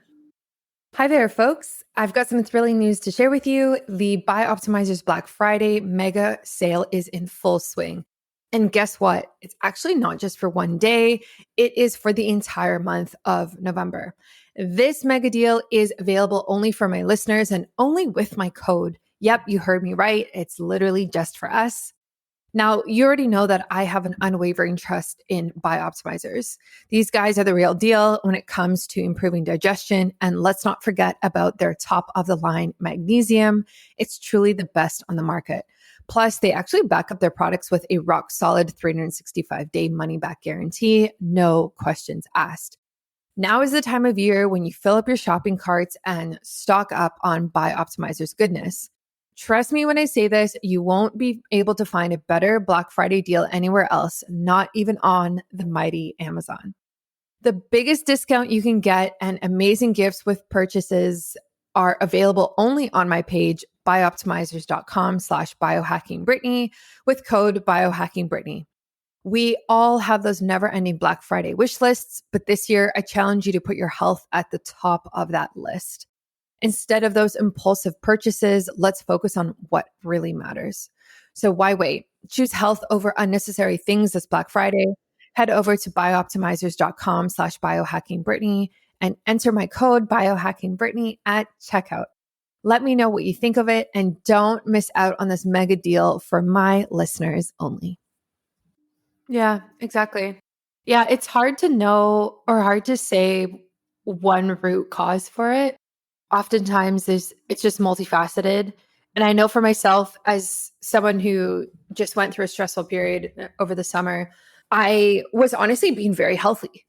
Speaker 1: Hi there, folks. I've got some thrilling news to share with you. The Bioptimizers Black Friday mega sale is in full swing. And guess what? It's actually not just for one day. It is for the entire month of November. This mega deal is available only for my listeners and only with my code. Yep, you heard me right. It's literally just for us. Now, you already know that I have an unwavering trust in Bioptimizers. These guys are the real deal when it comes to improving digestion. And let's not forget about their top of the line magnesium. It's truly the best on the market. Plus, they actually back up their products with a rock solid 365-day money back guarantee. No questions asked. Now is the time of year when you fill up your shopping carts and stock up on Bioptimizers goodness. Trust me when I say this, you won't be able to find a better Black Friday deal anywhere else, not even on the mighty Amazon. The biggest discount you can get and amazing gifts with purchases are available only on my page, bioptimizers.com/biohackingbrittany with code biohackingbrittany. We all have those never-ending Black Friday wish lists, but this year I challenge you to put your health at the top of that list. Instead of those impulsive purchases, let's focus on what really matters. So why wait? Choose health over unnecessary things this Black Friday. Head over to bioptimizers.com/biohackingbrittany and enter my code biohackingbrittany at checkout. Let me know what you think of it and don't miss out on this mega deal for my listeners only. Yeah, exactly. Yeah, it's hard to know or hard to say one root cause for it. Oftentimes it's just multifaceted. And I know for myself, as someone who just went through a stressful period over the summer, I was honestly being very healthy.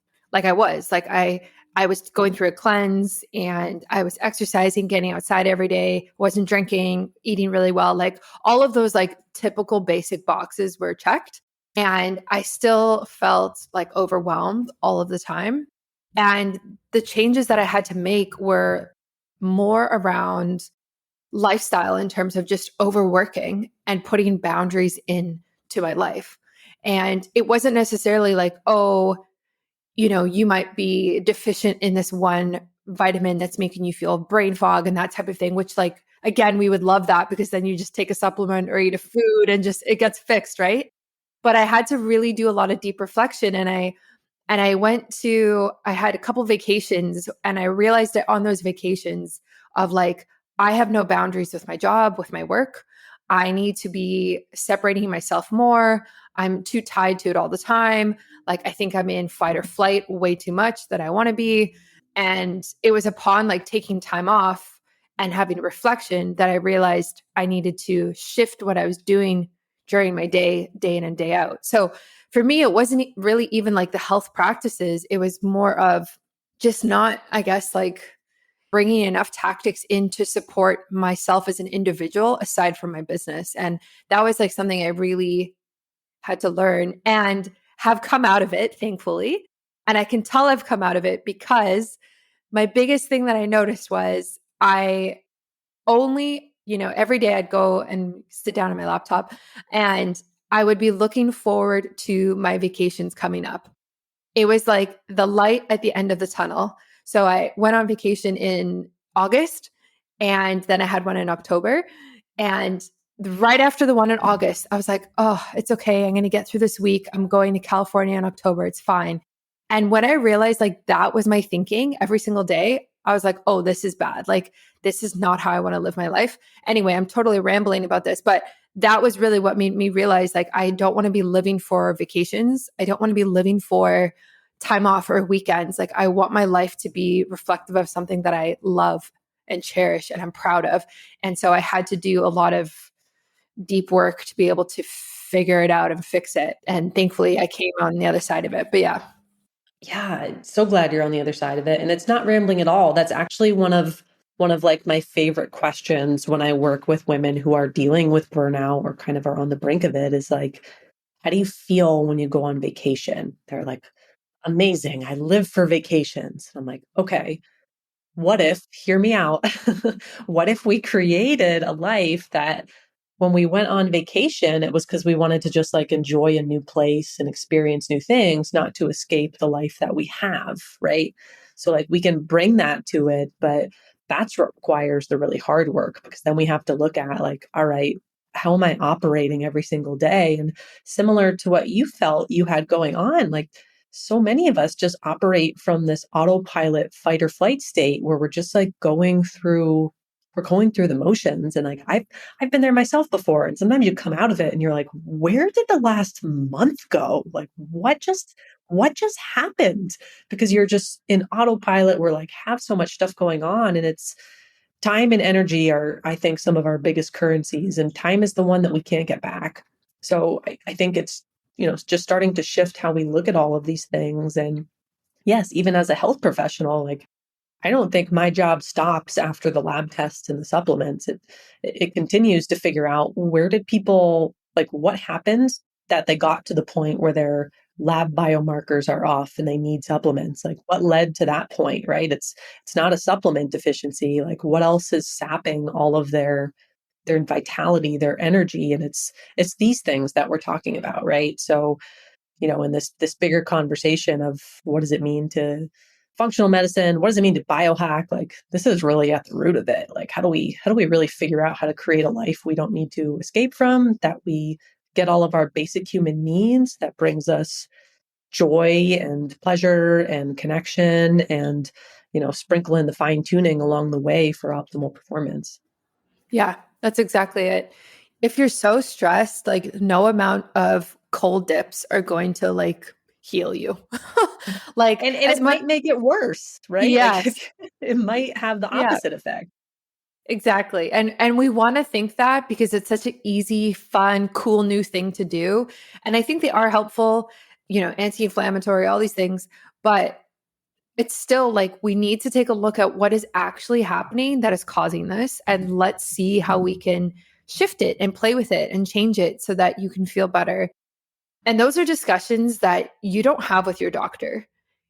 Speaker 1: I was going through a cleanse and I was exercising, getting outside every day, wasn't drinking, eating really well. Like all of those like typical basic boxes were checked. And I still felt like overwhelmed all of the time. And the changes that I had to make were more around lifestyle in terms of just overworking and putting boundaries into my life. And it wasn't necessarily like, oh, you might be deficient in this one vitamin that's making you feel brain fog and that type of thing, which, like, again, we would love that because then you just take a supplement or eat a food and just it gets fixed, right? But I had to really do a lot of deep reflection, and I had a couple vacations, and I realized that on those vacations of like, I have no boundaries with my job, with my work. I need to be separating myself more. I'm too tied to it all the time. Like, I think I'm in fight or flight way too much that I want to be. And it was upon like taking time off and having reflection that I realized I needed to shift what I was doing during my day in and day out. So for me, it wasn't really even like the health practices. It was more of just not, I guess, like bringing enough tactics in to support myself as an individual aside from my business. And that was like something I really had to learn and have come out of it, thankfully. And I can tell I've come out of it because my biggest thing that I noticed was I only, every day I'd go and sit down on my laptop and I would be looking forward to my vacations coming up. It was like the light at the end of the tunnel. So I went on vacation in August and then I had one in October. And right after the one in August, I was like, oh, it's okay. I'm going to get through this week. I'm going to California in October. It's fine. And when I realized like that was my thinking every single day, I was like, oh, this is bad. Like, this is not how I want to live my life. Anyway, I'm totally rambling about this, but that was really what made me realize like, I don't want to be living for vacations. I don't want to be living for time off or weekends. Like, I want my life to be reflective of something that I love and cherish and I'm proud of. And so I had to do a lot of deep work to be able to figure it out and fix it. And thankfully I came on the other side of it. But yeah.
Speaker 2: Yeah, so glad you're on the other side of it. And it's not rambling at all. That's actually one of like my favorite questions when I work with women who are dealing with burnout or kind of are on the brink of it is like, how do you feel when you go on vacation? They're like, amazing. I live for vacations. I'm like, okay, what if, hear me out, what if we created a life that when we went on vacation, it was because we wanted to just like enjoy a new place and experience new things, not to escape the life that we have, right? So, like, we can bring that to it, but that's what requires the really hard work because then we have to look at, like, all right, how am I operating every single day? And similar to what you felt you had going on, like, so many of us just operate from this autopilot fight or flight state where we're just like going through the motions. And like I've been there myself before. And sometimes you come out of it and you're like, where did the last month go? Like what just happened? Because you're just in autopilot. We're like have so much stuff going on. And it's time and energy are, I think, some of our biggest currencies. And time is the one that we can't get back. So I think it's, just starting to shift how we look at all of these things. And yes, even as a health professional, like I don't think my job stops after the lab tests and the supplements. It continues to figure out where did people, like, what happened that they got to the point where their lab biomarkers are off and they need supplements. Like what led to that point, right? It's not a supplement deficiency. Like what else is sapping all of their vitality, their energy, and it's these things that we're talking about, right? So in this bigger conversation of what does it mean to functional medicine, what does it mean to biohack, like this is really at the root of it. Like how do we really figure out how to create a life we don't need to escape from, that we get all of our basic human needs, that brings us joy and pleasure and connection and sprinkle in the fine tuning along the way for optimal performance.
Speaker 1: Yeah, that's exactly it. If you're so stressed, like no amount of cold dips are going to like heal you. Like
Speaker 2: And
Speaker 1: as
Speaker 2: it
Speaker 1: much,
Speaker 2: might make it worse, right? Like
Speaker 1: yes,
Speaker 2: it might have the
Speaker 1: yeah,
Speaker 2: opposite effect.
Speaker 1: exactly. And we want to think that because it's such an easy, fun, cool new thing to do. And I think they are helpful, anti-inflammatory, all these things, but it's still like we need to take a look at what is actually happening that is causing this, and let's see how we can shift it and play with it and change it so that you can feel better. And those are discussions that you don't have with your doctor.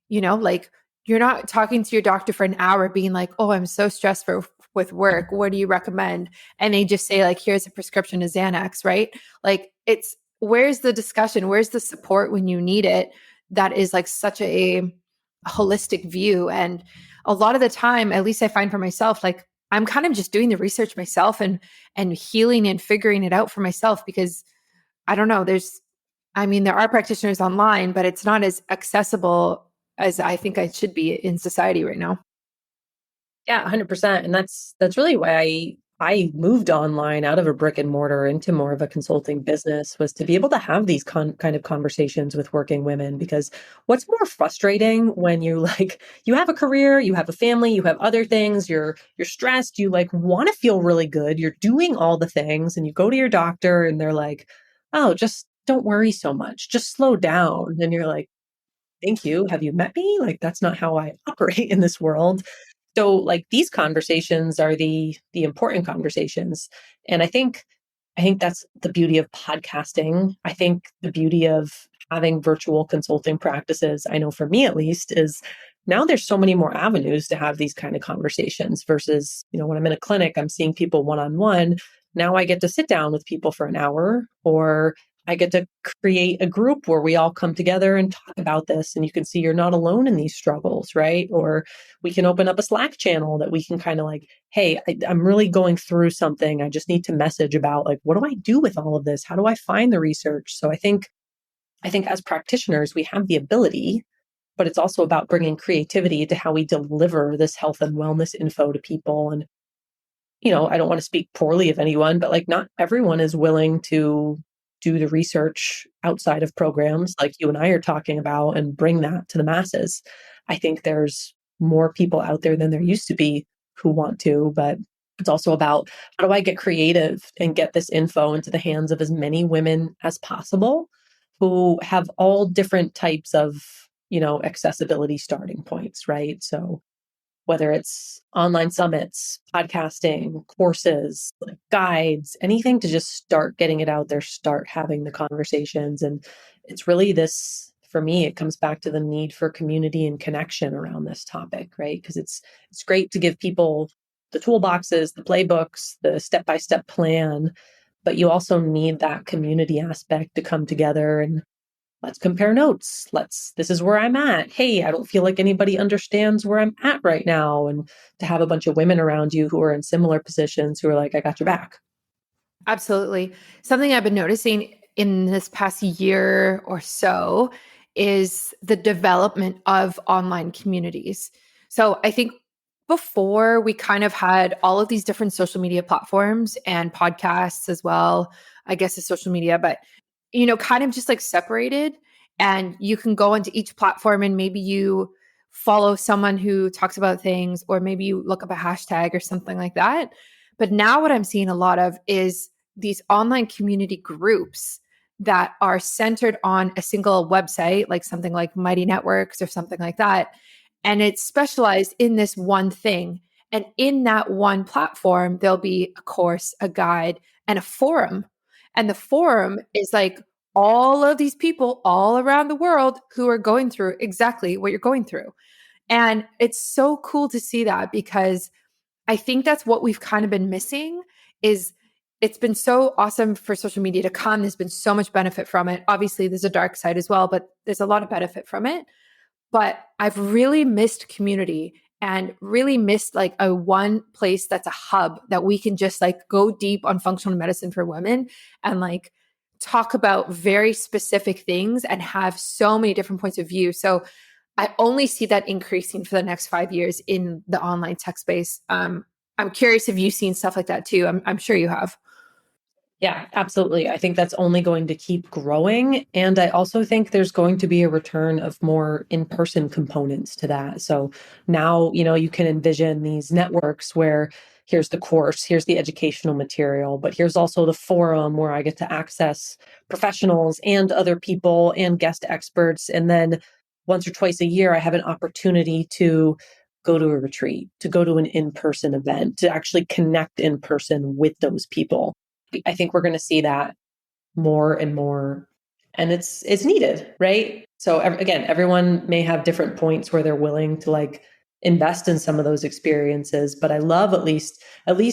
Speaker 1: Like you're not talking to your doctor for an hour being like, "Oh, I'm so stressed with work. What do you recommend?" And they just say like, "Here's a prescription of Xanax," right? Like it's where's the discussion? Where's the support when you need it? That is like such a holistic view. And a lot of the time, at least I find for myself, like I'm kind of just doing the research myself and healing and figuring it out for myself because I don't know, there are practitioners online, but it's not as accessible as I think it should be in society right now.
Speaker 2: Yeah, 100%. And that's really why I moved online out of a brick and mortar into more of a consulting business, was to be able to have these kind of conversations with working women. Because what's more frustrating when you you have a career, you have a family, you have other things, you're stressed, you like want to feel really good, you're doing all the things, and you go to your doctor and they're like, "Oh, just don't worry so much. Just slow down." And you're like, "Thank you. Have you met me? Like that's not how I operate in this world." So like these conversations are the important conversations. And I think that's the beauty of podcasting. I think the beauty of having virtual consulting practices, I know for me at least, is now there's so many more avenues to have these kind of conversations versus, when I'm in a clinic, I'm seeing people one on one. Now I get to sit down with people for an hour, or I get to create a group where we all come together and talk about this. And you can see you're not alone in these struggles, right? Or we can open up a Slack channel that we can kind of like, "Hey, I'm really going through something. I just need to message about like, what do I do with all of this? How do I find the research?" So I think as practitioners, we have the ability, but it's also about bringing creativity to how we deliver this health and wellness info to people. And I don't want to speak poorly of anyone, but like not everyone is willing to do the research outside of programs like you and I are talking about and bring that to the masses. I think there's more people out there than there used to be who want to, but it's also about how do I get creative and get this info into the hands of as many women as possible who have all different types of, accessibility starting points, right? So whether it's online summits, podcasting, courses, like guides, anything to just start getting it out there, start having the conversations. And it's really this, for me, it comes back to the need for community and connection around this topic, right? Because it's great to give people the toolboxes, the playbooks, the step-by-step plan, but you also need that community aspect to come together and let's compare notes. This is where I'm at. Hey, I don't feel like anybody understands where I'm at right now. And to have a bunch of women around you who are in similar positions who are like, "I got your back."
Speaker 1: Absolutely. Something I've been noticing in this past year or so is the development of online communities. So I think before we kind of had all of these different social media platforms and podcasts as well, I guess is social media, but kind of just like separated, and you can go into each platform and maybe you follow someone who talks about things, or maybe you look up a hashtag or something like that. But now what I'm seeing a lot of is these online community groups that are centered on a single website, like something like Mighty Networks or something like that. And it's specialized in this one thing. And in that one platform, there'll be a course, a guide, and a forum. And the forum is like all of these people all around the world who are going through exactly what you're going through. And it's so cool to see that because I think that's what we've kind of been missing is it's been so awesome for social media to come. There's been so much benefit from it. Obviously, there's a dark side as well, but there's a lot of benefit from it. But I've really missed community and really missed like a one place that's a hub that we can just like go deep on functional medicine for women and like talk about very specific things and have so many different points of view. So I only see that increasing for the next 5 years in the online tech space. I'm curious if you've seen stuff like that too. I'm sure you have.
Speaker 2: Yeah, absolutely. I think that's only going to keep growing. And I also think there's going to be a return of more in-person components to that. So now, you can envision these networks where here's the course, here's the educational material, but here's also the forum where I get to access professionals and other people and guest experts. And then once or twice a year, I have an opportunity to go to a retreat, to go to an in-person event, to actually connect in person with those people. I think we're going to see that more and more, and it's needed, right? So again, everyone may have different points where they're willing to like invest in some of those experiences, but I love at least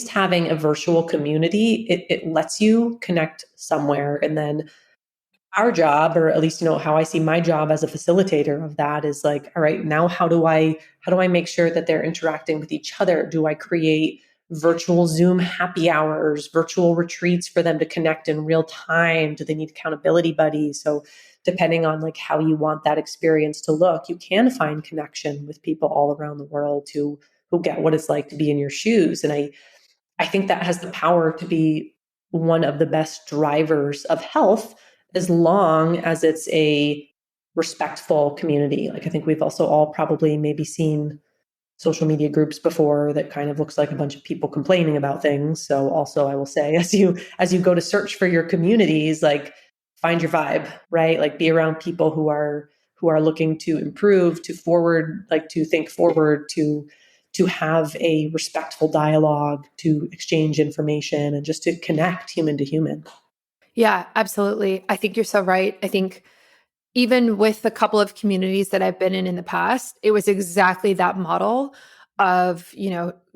Speaker 2: having a virtual community. It lets you connect somewhere, and then our job, or at least how I see my job as a facilitator of that, is like, all right, now how do I make sure that they're interacting with each other? Do I create virtual Zoom happy hours, virtual retreats for them to connect in real time? Do they need accountability buddies? So depending on like how you want that experience to look, you can find connection with people all around the world who get what it's like to be in your shoes. And I think that has the power to be one of the best drivers of health, as long as it's a respectful community. Like, I think we've also all probably maybe seen social media groups before that kind of looks like a bunch of people complaining about things. So also I will say, as you go to search for your communities, like, find your vibe, right? Like, be around people who are looking to improve, to forward, like to think forward, to have a respectful dialogue, to exchange information, and just to connect human to human.
Speaker 1: Yeah, absolutely. I think you're so right. I think even with the couple of communities that I've been in the past, it was exactly that model of,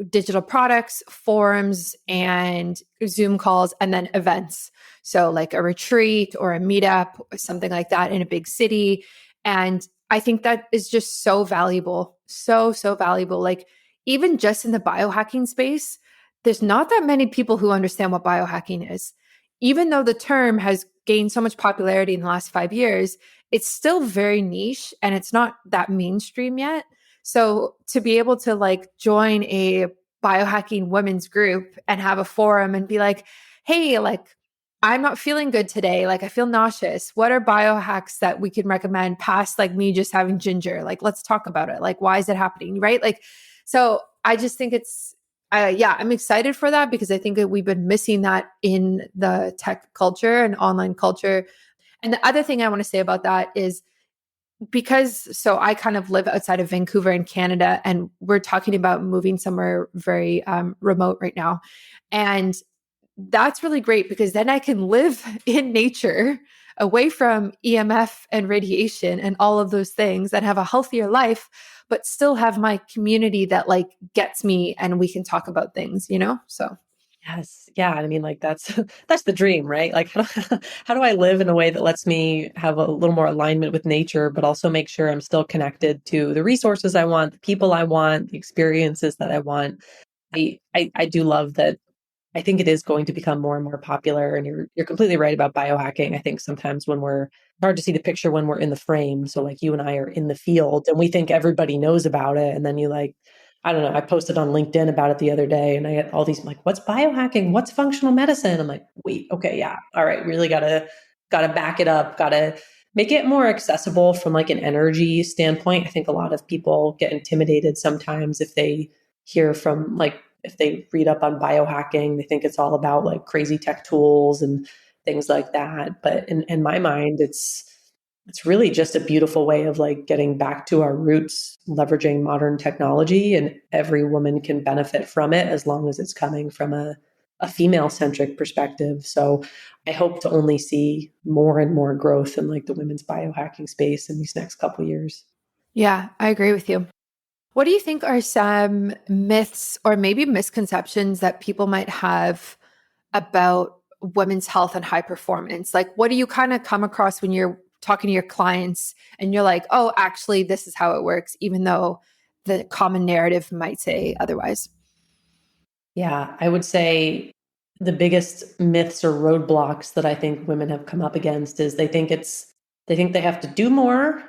Speaker 1: digital products, forums, and Zoom calls, and then events. So, like a retreat or a meetup, or something like that in a big city. And I think that is just so valuable. So, so valuable. Like, even just in the biohacking space, there's not that many people who understand what biohacking is. Even though the term has gained so much popularity in the last 5 years, it's still very niche and it's not that mainstream yet. So to be able to like join a biohacking women's group and have a forum and be like, hey, like, I'm not feeling good today. Like, I feel nauseous. What are biohacks that we can recommend past like me just having ginger? Like, let's talk about it. Like, why is it happening? Right. Like, so I just think yeah, I'm excited for that because I think that we've been missing that in the tech culture and online culture. And the other thing I want to say about that is so I kind of live outside of Vancouver in Canada, and we're talking about moving somewhere very remote right now. And that's really great because then I can live in nature away from EMF and radiation and all of those things and have a healthier life, but still have my community that like gets me and we can talk about things. So
Speaker 2: Yes. Yeah. I mean, like, that's that's the dream, right? Like, how do I live in a way that lets me have a little more alignment with nature, but also make sure I'm still connected to the resources I want, the people I want, the experiences that I want. I do love that. I think it is going to become more and more popular. And you're completely right about biohacking. I think sometimes when it's hard to see the picture when we're in the frame. So like, you and I are in the field and we think everybody knows about it. And then you like, I don't know, I posted on LinkedIn about it the other day and I get all these, I'm like, what's biohacking? What's functional medicine? I'm like, wait, okay, yeah. All right. Really gotta back it up, gotta make it more accessible from like an energy standpoint. I think a lot of people get intimidated sometimes if they hear from like, if they read up on biohacking, they think it's all about like crazy tech tools and things like that. But in my mind, it's really just a beautiful way of like getting back to our roots, leveraging modern technology, and every woman can benefit from it as long as it's coming from a female centric perspective. So I hope to only see more and more growth in like the women's biohacking space in these next couple of years.
Speaker 1: yeah, I agree with you. What do you think are some myths or maybe misconceptions that people might have about women's health and high performance? Like, what do you kind of come across when you're talking to your clients and you're like, oh, actually, this is how it works, even though the common narrative might say otherwise?
Speaker 2: Yeah, I would say the biggest myths or roadblocks that I think women have come up against is they think they have to do more,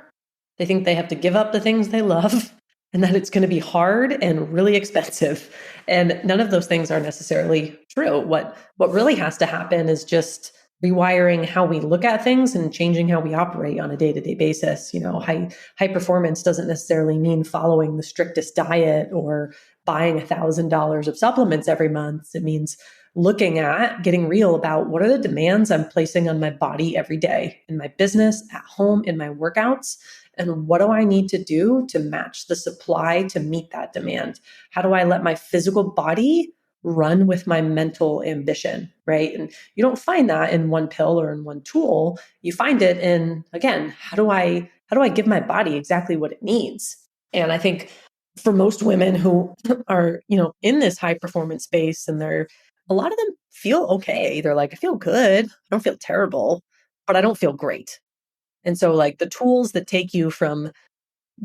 Speaker 2: They think they have to give up the things they love and that it's going to be hard and really expensive. And none of those things are necessarily true. What really has to happen is just rewiring how we look at things and changing how we operate on a day-to-day basis. High performance doesn't necessarily mean following the strictest diet or buying $1,000 of supplements every month. It means looking at getting real about what are the demands I'm placing on my body every day in my business, at home, in my workouts, and what do I need to do to match the supply to meet that demand? How do I let my physical body run with my mental ambition, right? And you don't find that in one pill or in one tool. You find it in, again, how do I give my body exactly what it needs? And I think for most women who are, in this high performance space, and a lot of them feel okay. They're like, I feel good. I don't feel terrible, but I don't feel great. And so like the tools that take you from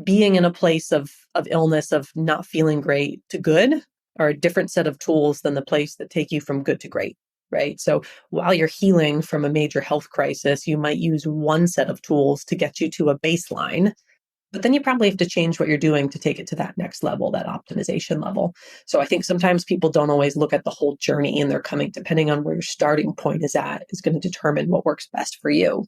Speaker 2: being in a place of illness, of not feeling great to good, are a different set of tools than the place that take you from good to great, right? So while you're healing from a major health crisis, you might use one set of tools to get you to a baseline, but then you probably have to change what you're doing to take it to that next level, that optimization level. So I think sometimes people don't always look at the whole journey, and they're coming, depending on where your starting point is at, is going to determine what works best for you.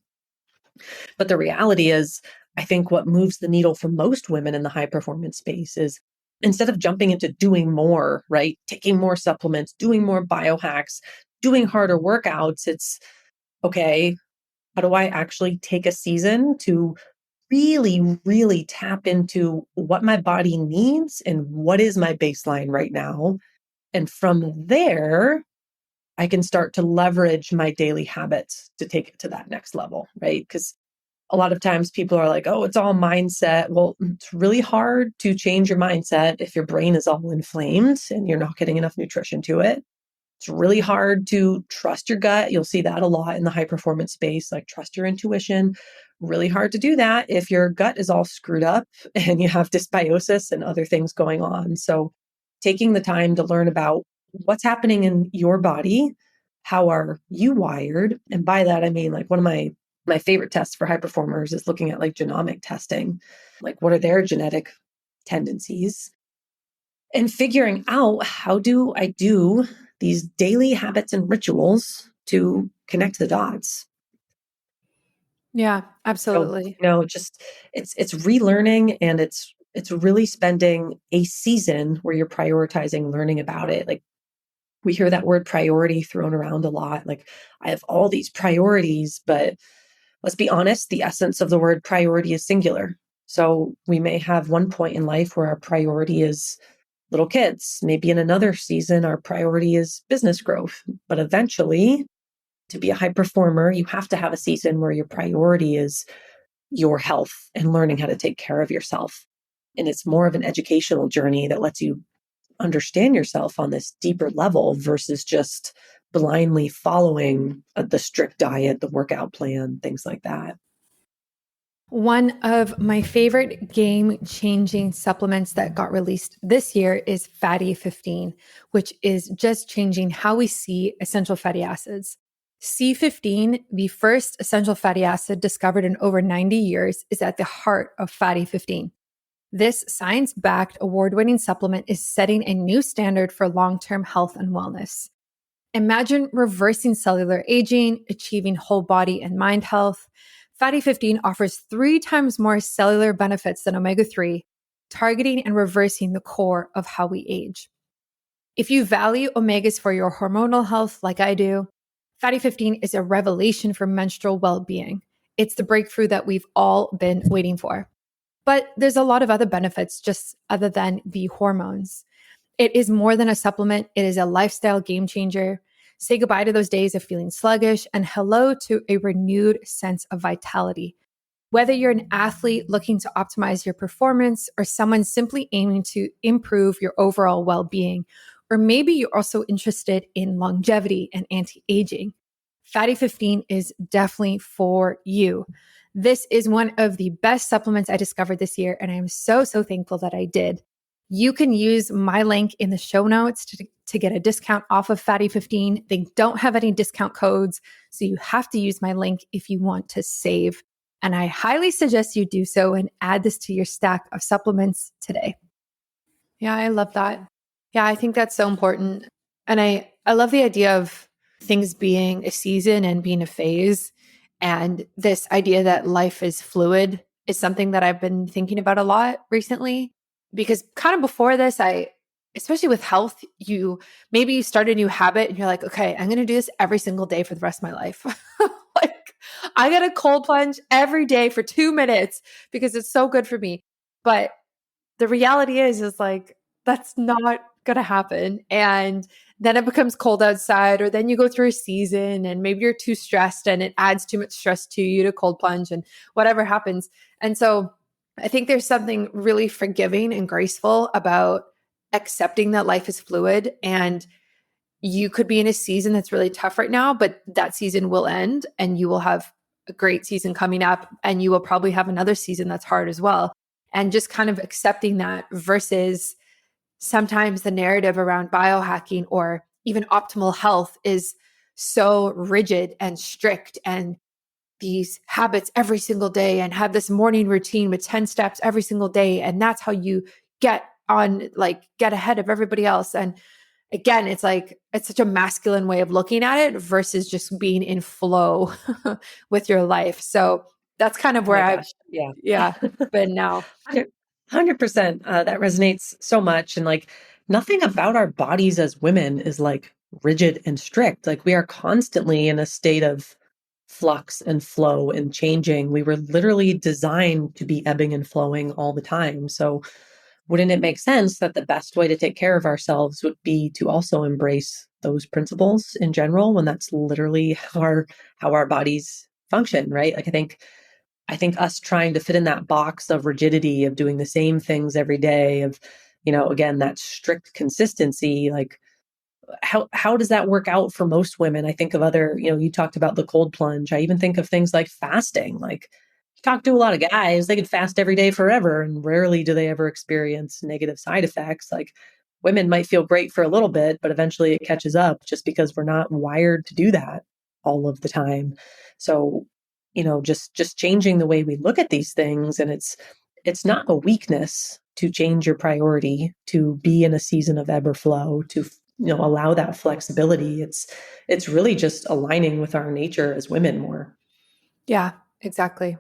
Speaker 2: But the reality is, I think what moves the needle for most women in the high performance space is, instead of jumping into doing more, right? Taking more supplements, doing more biohacks, doing harder workouts, it's okay, how do I actually take a season to really, really tap into what my body needs and what is my baseline right now? And from there, I can start to leverage my daily habits to take it to that next level, right? Because a lot of times people are like, oh, it's all mindset. Well, it's really hard to change your mindset if your brain is all inflamed and you're not getting enough nutrition to it. It's really hard to trust your gut. You'll see that a lot in the high performance space, like trust your intuition. Really hard to do that if your gut is all screwed up and you have dysbiosis and other things going on. So taking the time to learn about what's happening in your body, how are you wired? And by that, I mean, like, one of my favorite tests for high performers is looking at like genomic testing, like what are their genetic tendencies, and figuring out how do I do these daily habits and rituals to connect the dots.
Speaker 1: Yeah,
Speaker 2: So,
Speaker 1: absolutely.
Speaker 2: just it's relearning, and it's really spending a season where you're prioritizing learning about it. Like, we hear that word priority thrown around a lot. Like, I have all these priorities, but let's be honest, the essence of the word priority is singular. So we may have one point in life where our priority is little kids. Maybe in another season, our priority is business growth. But eventually, to be a high performer, you have to have a season where your priority is your health and learning how to take care of yourself. And it's more of an educational journey that lets you understand yourself on this deeper level versus just blindly following the strict diet, the workout plan, things like that.
Speaker 1: One of my favorite game changing supplements that got released this year is Fatty 15, which is just changing how we see essential fatty acids. C15, the first essential fatty acid discovered in over 90 years, is at the heart of Fatty 15. This science backed, award winning supplement is setting a new standard for long term health and wellness. Imagine reversing cellular aging, achieving whole body and mind health. Fatty 15 offers 3 times more cellular benefits than omega 3, targeting and reversing the core of how we age. If you value omegas for your hormonal health like I do, Fatty 15 is a revelation for menstrual well being. It's the breakthrough that we've all been waiting for. But there's a lot of other benefits just other than the hormones. It is more than a supplement, it is a lifestyle game changer. Say goodbye to those days of feeling sluggish and hello to a renewed sense of vitality. Whether you're an athlete looking to optimize your performance or someone simply aiming to improve your overall well being, or maybe you're also interested in longevity and anti aging, Fatty 15 is definitely for you. This is one of the best supplements I discovered this year, and I am so thankful that I did. You can use my link in the show notes to get a discount off of Fatty 15. They don't have any discount codes, so you have to use my link if you want to save. And I highly suggest you do so and add this to your stack of supplements today. Yeah, I love that. Yeah, I think that's so important. And I love the idea of things being a season and being a phase. And this idea that life is fluid is something that I've been thinking about a lot recently. Because kind of before this, especially with health, maybe you start a new habit and you're like, okay, I'm going to do this every single day for the rest of my life. Like, I got a cold plunge every day for 2 minutes because it's so good for me. But the reality is like, that's not going to happen. And then it becomes cold outside, or then you go through a season and maybe you're too stressed and it adds too much stress to you to cold plunge and whatever happens. And so I think there's something really forgiving and graceful about accepting that life is fluid, and you could be in a season that's really tough right now, but that season will end and you will have a great season coming up, and you will probably have another season that's hard as well. And just kind of accepting that versus sometimes the narrative around biohacking or even optimal health is so rigid and strict, and these habits every single day, and have this morning routine with 10 steps every single day. And that's how you get ahead of everybody else. And again, it's like, it's such a masculine way of looking at it versus just being in flow with your life. So that's kind of
Speaker 2: Oh
Speaker 1: where
Speaker 2: my
Speaker 1: I've,
Speaker 2: gosh. Yeah.
Speaker 1: yeah, been now.
Speaker 2: 100%. That resonates so much. And like nothing about our bodies as women is like rigid and strict. Like we are constantly in a state of flux and flow and changing. We were literally designed to be ebbing and flowing all the time. So wouldn't it make sense that the best way to take care of ourselves would be to also embrace those principles in general when that's literally how our bodies function, right? Like I think us trying to fit in that box of rigidity of doing the same things every day of, again, that strict consistency, like how does that work out for most women? I think of other, you talked about the cold plunge. I even think of things like fasting. Like you talk to a lot of guys, they could fast every day forever and rarely do they ever experience negative side effects. Like women might feel great for a little bit, but eventually it catches up just because we're not wired to do that all of the time. So, just changing the way we look at these things, and it's not a weakness to change your priority, to be in a season of ebb or flow, to allow that flexibility. It's really just aligning with our nature as women more.
Speaker 1: Yeah, exactly.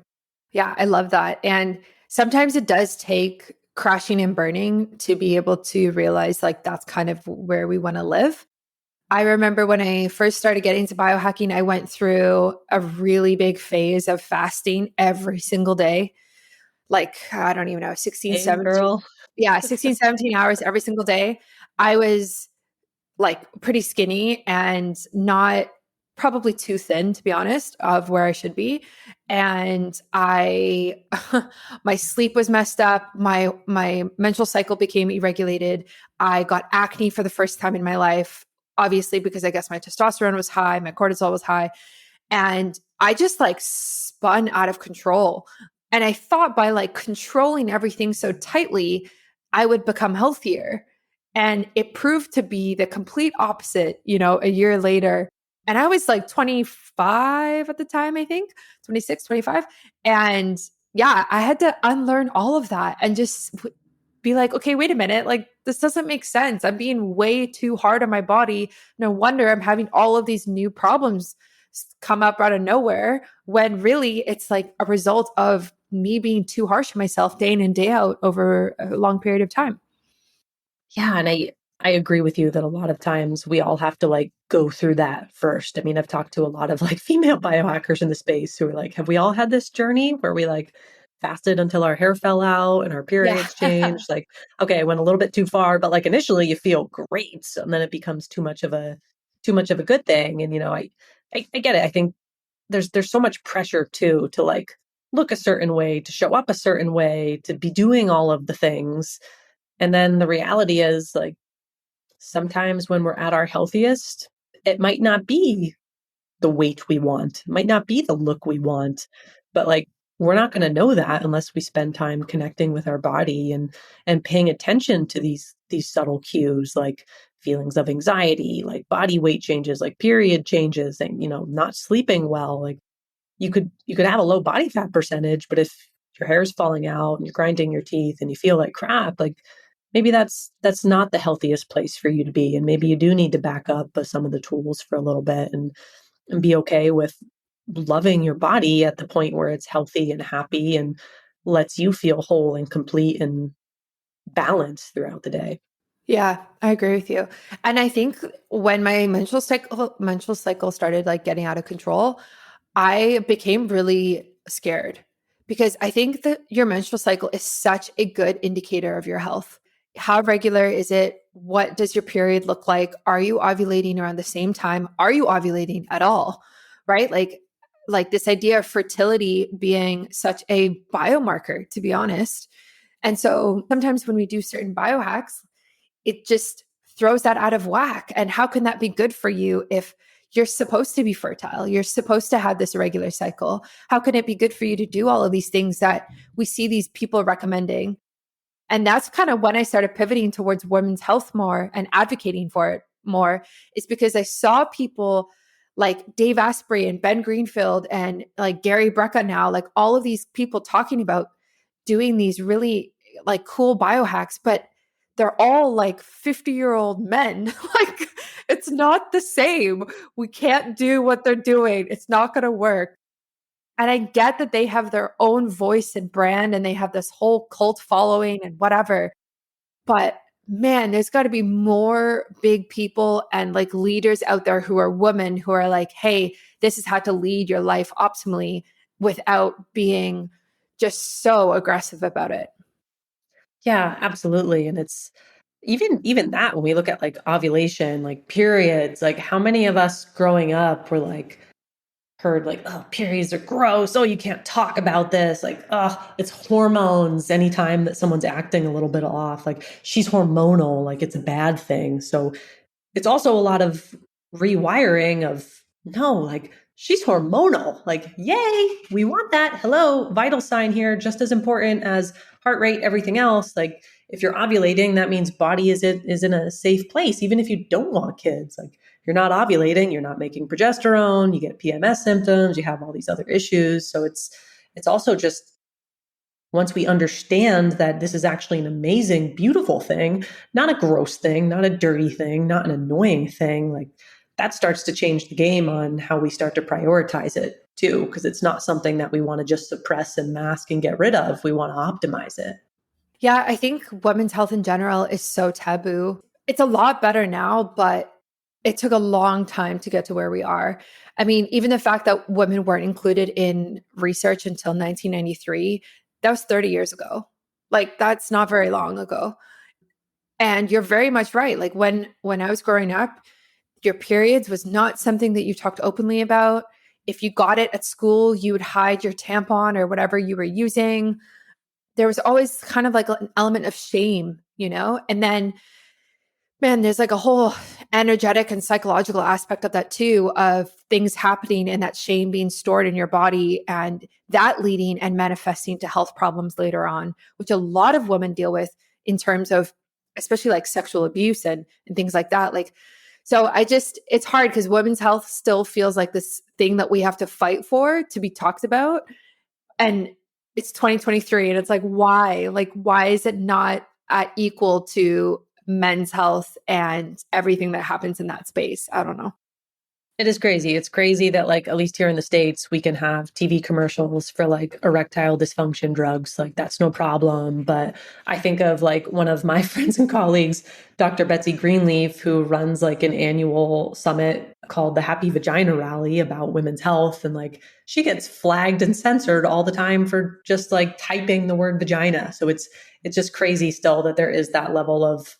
Speaker 1: Yeah, I love that. And sometimes it does take crashing and burning to be able to realize like that's kind of where we want to live. I remember when I first started getting into biohacking, I went through a really big phase of fasting every single day. Like, I don't even know, 16,
Speaker 2: Same
Speaker 1: 17.
Speaker 2: girl.
Speaker 1: Yeah, 16, 17 hours every single day. I was like pretty skinny and not probably too thin, to be honest, of where I should be. And my sleep was messed up. My menstrual cycle became irregulated. I got acne for the first time in my life, obviously, because I guess my testosterone was high, my cortisol was high. And I just like spun out of control. And I thought by like controlling everything so tightly, I would become healthier. And it proved to be the complete opposite, a year later. And I was like 25 at the time, I think, 26, 25. And yeah, I had to unlearn all of that and just be like, okay, wait a minute. Like, this doesn't make sense. I'm being way too hard on my body. No wonder I'm having all of these new problems come up out of nowhere, when really it's like a result of me being too harsh on myself day in and day out over a long period of time.
Speaker 2: Yeah, and I agree with you that a lot of times we all have to like go through that first. I mean, I've talked to a lot of like female biohackers in the space who are like, have we all had this journey where we like fasted until our hair fell out and our
Speaker 1: Yeah.
Speaker 2: periods changed? Like, okay, I went a little bit too far, but like initially you feel great, and then it becomes too much of a good thing. And I get it. I think there's so much pressure too to like look a certain way, to show up a certain way, to be doing all of the things. And then the reality is like sometimes when we're at our healthiest, it might not be the weight we want, it might not be the look we want, but like we're not going to know that unless we spend time connecting with our body and paying attention to these subtle cues like feelings of anxiety, like body weight changes, like period changes, and not sleeping well. Like you could have a low body fat percentage, but if your hair's falling out and you're grinding your teeth and you feel like crap, like maybe that's not the healthiest place for you to be. And maybe you do need to back up some of the tools for a little bit and be okay with loving your body at the point where it's healthy and happy and lets you feel whole and complete and balanced throughout the day.
Speaker 1: Yeah, I agree with you. And I think when my menstrual cycle started like getting out of control, I became really scared because I think that your menstrual cycle is such a good indicator of your health. How regular is it? What does your period look like? Are you ovulating around the same time? Are you ovulating at all? Right? Like this idea of fertility being such a biomarker, to be honest. And so sometimes when we do certain biohacks, it just throws that out of whack. And how can that be good for you if you're supposed to be fertile? You're supposed to have this regular cycle. How can it be good for you to do all of these things that we see these people recommending? And that's kind of when I started pivoting towards women's health more and advocating for it more, is because I saw people like Dave Asprey and Ben Greenfield and like Gary Brecka now, like all of these people talking about doing these really like cool biohacks, but they're all like 50-year-old men. Like it's not the same. We can't do what they're doing. It's not going to work. And I get that they have their own voice and brand and they have this whole cult following and whatever. But man, there's got to be more big people and like leaders out there who are women who are like, hey, this is how to lead your life optimally without being just so aggressive about it.
Speaker 2: Yeah, absolutely. And it's even that when we look at like ovulation, like periods, like how many of us growing up were like heard like, oh, periods are gross. Oh, you can't talk about this. Like, oh, it's hormones. Anytime that someone's acting a little bit off, like she's hormonal, like it's a bad thing. So it's also a lot of rewiring of no, like she's hormonal. Like, yay, we want that. Hello, vital sign here, just as important as heart rate, everything else. Like, if you're ovulating, that means body is in a safe place, even if you don't want kids. Like, you're not ovulating, you're not making progesterone, you get PMS symptoms, you have all these other issues. So it's also just once we understand that this is actually an amazing, beautiful thing, not a gross thing, not a dirty thing, not an annoying thing, like that starts to change the game on how we start to prioritize it too, because it's not something that we want to just suppress and mask and get rid of. We want to optimize it.
Speaker 1: Yeah, I think women's health in general is so taboo. It's a lot better now, but it took a long time to get to where we are. I mean, even the fact that women weren't included in research until 1993, that was 30 years ago. Like that's not very long ago. And you're very much right. Like when I was growing up, your periods was not something that you talked openly about. If you got it at school, you would hide your tampon or whatever you were using. There was always kind of like an element of shame, you know? And then, man, there's like a whole energetic and psychological aspect of that too, of things happening and that shame being stored in your body and that leading and manifesting to health problems later on, which a lot of women deal with in terms of especially like sexual abuse and things like that. Like, so it's hard because women's health still feels like this thing that we have to fight for to be talked about. And it's 2023 and it's like why is it not at equal to men's health and everything that happens in that space? I don't know.
Speaker 2: It is crazy. It's crazy that, like, at least here in the States, we can have TV commercials for like erectile dysfunction drugs. Like, that's no problem. But I think of like one of my friends and colleagues, Dr. Betsy Greenleaf, who runs like an annual summit called the Happy Vagina Rally about women's health. And like, she gets flagged and censored all the time for just like typing the word vagina. So it's just crazy still that there is that level of,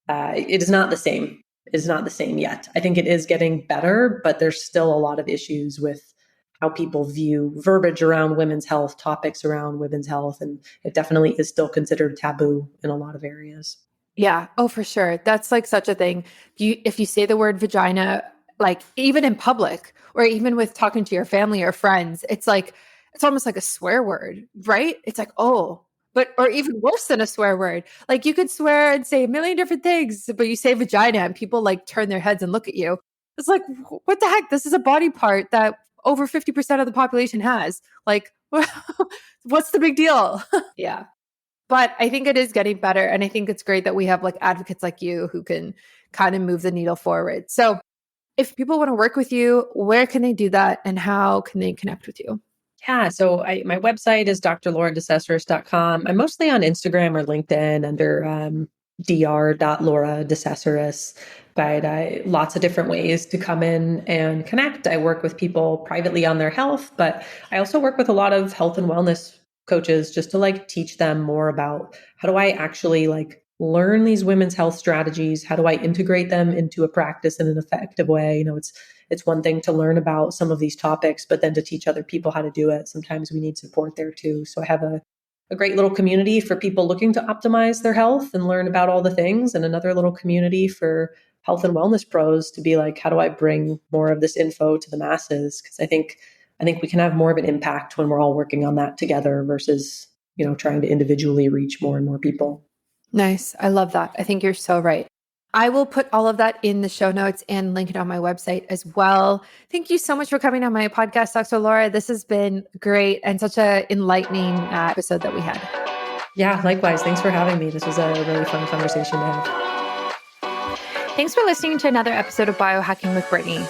Speaker 2: it is not the same. It is not the same yet. I think it is getting better, but there's still a lot of issues with how people view verbiage around women's health, topics around women's health, and it definitely is still considered taboo in a lot of areas.
Speaker 1: Yeah. Oh, for sure. That's like such a thing. If you say the word vagina, like even in public or even with talking to your family or friends, it's like, it's almost like a swear word, right? It's like, oh, but, or even worse than a swear word. Like you could swear and say a million different things, but you say vagina and people like turn their heads and look at you. It's like, what the heck? This is a body part that over 50% of the population has. Like, what's the big deal? Yeah. But I think it is getting better. And I think it's great that we have like advocates like you who can kind of move the needle forward. So if people want to work with you, where can they do that and how can they connect with you?
Speaker 2: Yeah, so my website is drlaura.decesaris.com. I'm mostly on Instagram or LinkedIn under dr.laura.decesaris, but lots of different ways to come in and connect. I work with people privately on their health, but I also work with a lot of health and wellness coaches just to like teach them more about how do I actually like learn these women's health strategies? How do I integrate them into a practice in an effective way? You know, it's one thing to learn about some of these topics, but then to teach other people how to do it, sometimes we need support there too. So I have a great little community for people looking to optimize their health and learn about all the things, and another little community for health and wellness pros to be like, how do I bring more of this info to the masses? Because I think we can have more of an impact when we're all working on that together versus, you know, trying to individually reach more and more people.
Speaker 1: Nice. I love that. I think you're so right. I will put all of that in the show notes and link it on my website as well. Thank you so much for coming on my podcast, Dr. Laura. This has been great and such an enlightening episode that we had.
Speaker 2: Yeah, likewise. Thanks for having me. This was a really fun conversation to have.
Speaker 1: Thanks for listening to another episode of Biohacking with Brittany.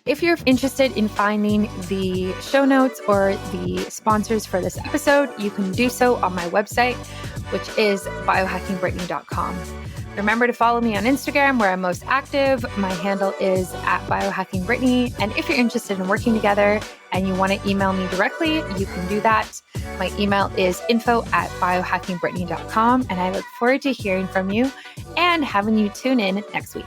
Speaker 1: If you're interested in finding the show notes or the sponsors for this episode, you can do so on my website, which is biohackingbrittany.com. Remember to follow me on Instagram where I'm most active. My handle is @biohackingbrittany. And if you're interested in working together and you want to email me directly, you can do that. My email is info@biohackingbrittany.com. And I look forward to hearing from you and having you tune in next week.